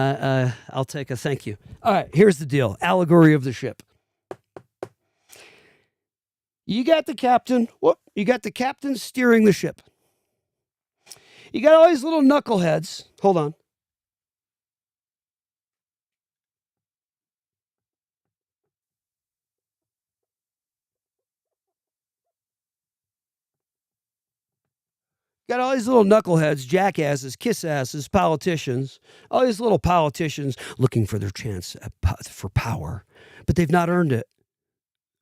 I'll take a thank you. All right, here's the deal. Allegory of the ship. You got the captain. You got the captain steering the ship. You got all these little knuckleheads. Hold on. Got all these little knuckleheads, jackasses, kiss asses, politicians, all these little politicians looking for their chance for power, but they've not earned it.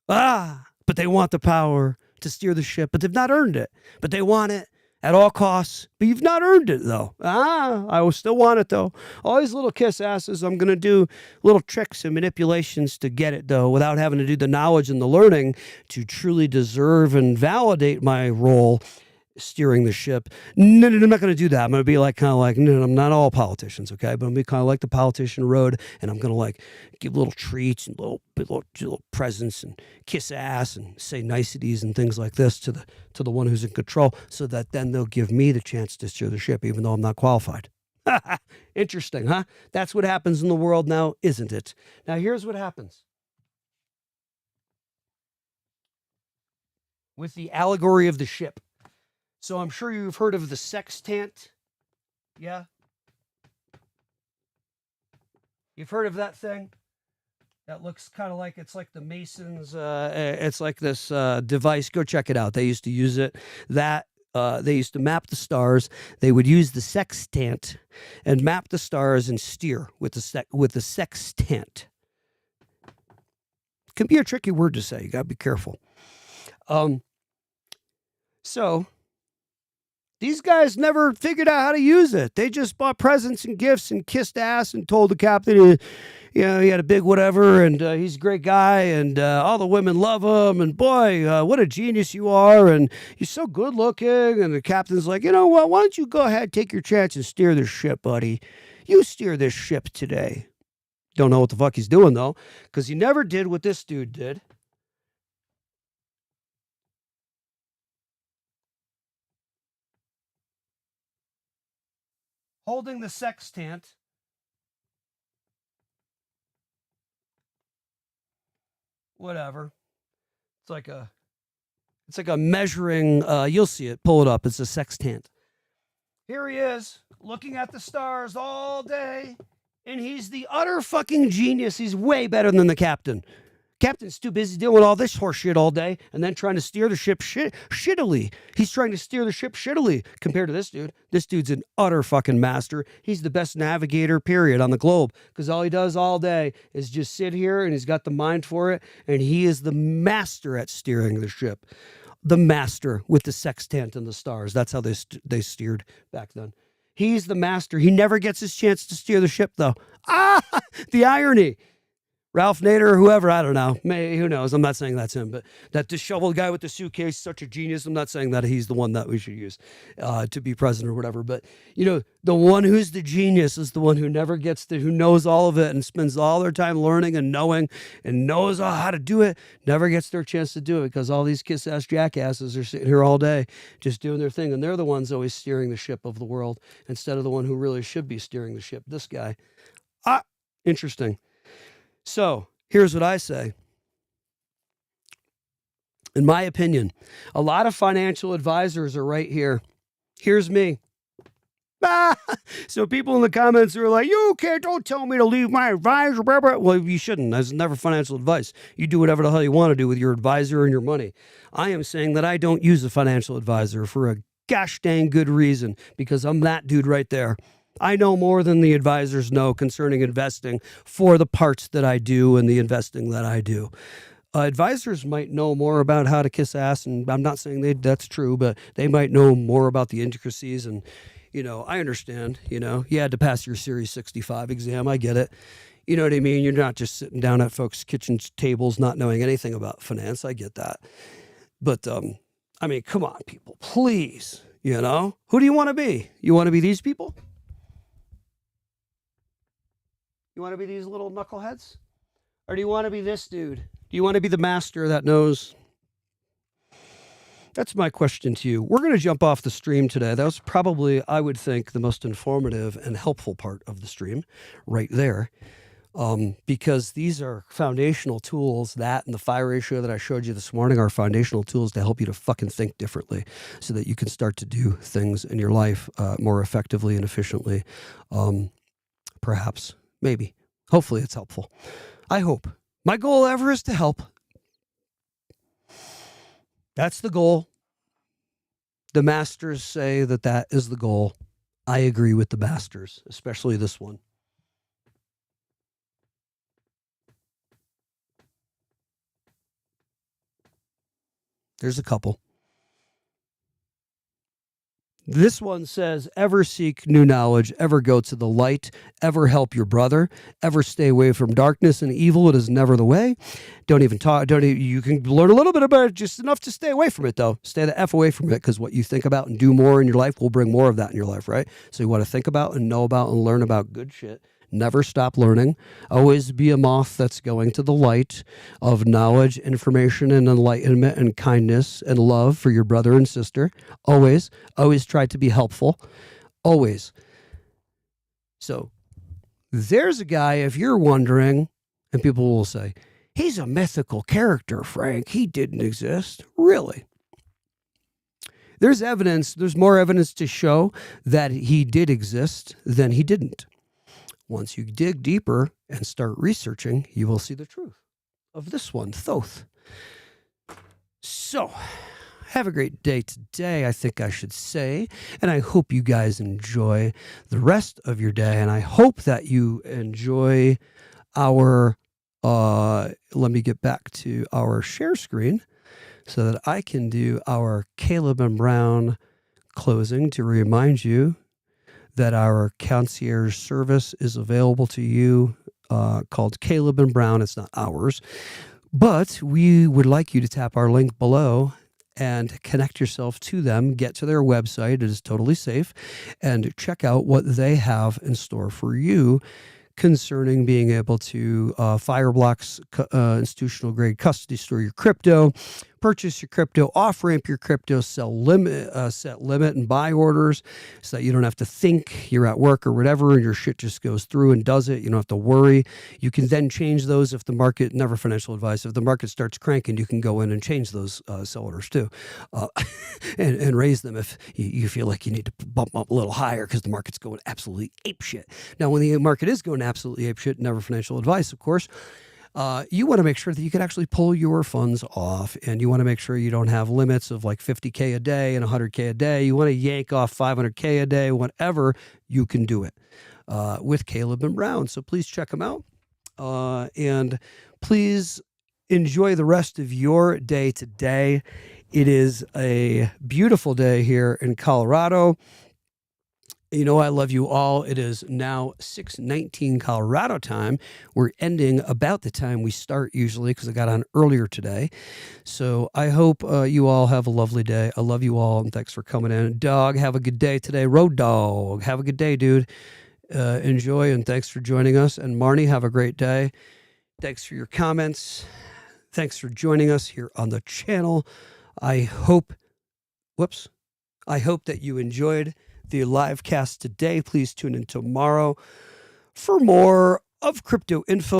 But they want the power to steer the ship, but they've not earned it. But they want it at all costs, but you've not earned it though. I will still want it though. All these little kiss asses, I'm going to do little tricks and manipulations to get it though, without having to do the knowledge and the learning to truly deserve and validate my role steering the ship. No, I'm not going to do that. I'm going to be kind of like, no, I'm not all politicians, okay? But I'm going to be kind of like the politician road, and I'm going to give little treats and little presents and kiss ass and say niceties and things like this to the one who's in control, so that then they'll give me the chance to steer the ship, even though I'm not qualified. Interesting, huh? That's what happens in the world now, isn't it? Now, here's what happens with the allegory of the ship. So I'm sure you've heard of the sextant. Yeah? You've heard of that thing? That looks kind of like, it's like the Masons. It's like this device. Go check it out. They used to use it. They used to map the stars. They would use the sextant and map the stars and steer with the sextant. It can be a tricky word to say. You got to be careful. So these guys never figured out how to use it. They just bought presents and gifts and kissed ass and told the captain, he had a big whatever, and he's a great guy, and all the women love him, and boy, what a genius you are, and you're so good looking. And the captain's like, you know what, why don't you go ahead, take your chance and steer this ship, buddy. You steer this ship today. Don't know what the fuck he's doing, though, because he never did what this dude did. holding the sextant. Whatever. It's like a measuring, you'll see it, pull it up. It's a sextant. Here he is, looking at the stars all day, and he's the utter fucking genius. He's way better than the captain. Captain's too busy doing all this horse shit all day and then trying to steer the ship shittily. He's trying to steer the ship shittily compared to this dude. This dude's an utter fucking master. He's the best navigator, period, on the globe, because all he does all day is just sit here, and he's got the mind for it, and he is the master at steering the ship. The master with the sextant and the stars. That's how they steered back then. He's the master. He never gets his chance to steer the ship, though. The irony. Ralph Nader or whoever, I don't know. Who knows? I'm not saying that's him, but that disheveled guy with the suitcase, such a genius. I'm not saying that he's the one that we should use to be president or whatever. But, the one who's the genius is the one who never who knows all of it and spends all their time learning and knowing and knows how to do it, never gets their chance to do it because all these kiss-ass jackasses are sitting here all day just doing their thing. And they're the ones always steering the ship of the world instead of the one who really should be steering the ship, this guy. Interesting. So here's what I say. In my opinion, a lot of financial advisors are right here. Here's me. So people in the comments are like, don't tell me to leave my advisor. Blah, blah. Well, you shouldn't. That's never financial advice. You do whatever the hell you want to do with your advisor and your money. I am saying that I don't use a financial advisor for a gosh dang good reason, because I'm that dude right there. I know more than the advisors know concerning investing for the parts that I do and the investing that I do. Advisors might know more about how to kiss ass, and I'm not saying that's true, but they might know more about the intricacies. And, I understand, you had to pass your Series 65 exam. I get it. You know what I mean? You're not just sitting down at folks' kitchen tables not knowing anything about finance. I get that. But, come on, people, please, Who do you want to be? You want to be these people? You want to be these little knuckleheads? Or do you want to be this dude? Do you want to be the master that knows? That's my question to you. We're going to jump off the stream today. That was probably, I would think, the most informative and helpful part of the stream right there. Because these are foundational tools. That and the FI ratio that I showed you this morning are foundational tools to help you to fucking think differently so that you can start to do things in your life more effectively and efficiently. Perhaps. Maybe. Hopefully it's helpful. I hope. My goal ever is to help. That's the goal. The masters say that is the goal. I agree with the masters, especially this one. There's a couple. This one says, ever seek new knowledge, ever go to the light, ever help your brother, ever stay away from darkness and evil. It is never the way. Don't even talk. You can learn a little bit about it, just enough to stay away from it, though. Stay the F away from it, because what you think about and do more in your life will bring more of that in your life, right? So you want to think about and know about and learn about good shit. Never stop learning. Always be a moth that's going to the light of knowledge, information, and enlightenment and kindness and love for your brother and sister. Always. Always try to be helpful. Always. So there's a guy, if you're wondering, and people will say, he's a mythical character, Frank. He didn't exist. Really? There's evidence. There's more evidence to show that he did exist than he didn't. Once you dig deeper and start researching, you will see the truth of this one, Thoth. So, have a great day today, I think I should say, and I hope you guys enjoy the rest of your day, and I hope that you enjoy our, let me get back to our share screen so that I can do our Caleb and Brown closing to remind you that our concierge service is available to you, called Caleb and Brown. It's not ours, but we would like you to tap our link below and connect yourself to them. Get to their website. It is totally safe, and check out what they have in store for you concerning being able to Fireblocks institutional grade custody store your crypto. purchase your crypto, off-ramp your crypto, set limit and buy orders so that you don't have to think you're at work or whatever and your shit just goes through and does it. You don't have to worry. You can then change those if the market, never financial advice, if the market starts cranking, you can go in and change those sell orders too and raise them if you feel like you need to bump up a little higher because the market's going absolutely apeshit. Now, when the market is going absolutely apeshit, never financial advice, of course, you want to make sure that you can actually pull your funds off, and you want to make sure you don't have limits of like 50K a day and 100K a day. You want to yank off 500K a day, whatever, you can do it with Caleb and Brown. So please check them out, and please enjoy the rest of your day today. It is a beautiful day here in Colorado. You know, I love you all. It is now 6:19 Colorado time. We're ending about the time we start usually because I got on earlier today. So I hope you all have a lovely day. I love you all, and thanks for coming in. Dog, have a good day today. Road Dog, have a good day, dude. Enjoy, and thanks for joining us. And Marnie, have a great day. Thanks for your comments. Thanks for joining us here on the channel. I hope that you enjoyed the live cast today. Please tune in tomorrow for more of crypto info.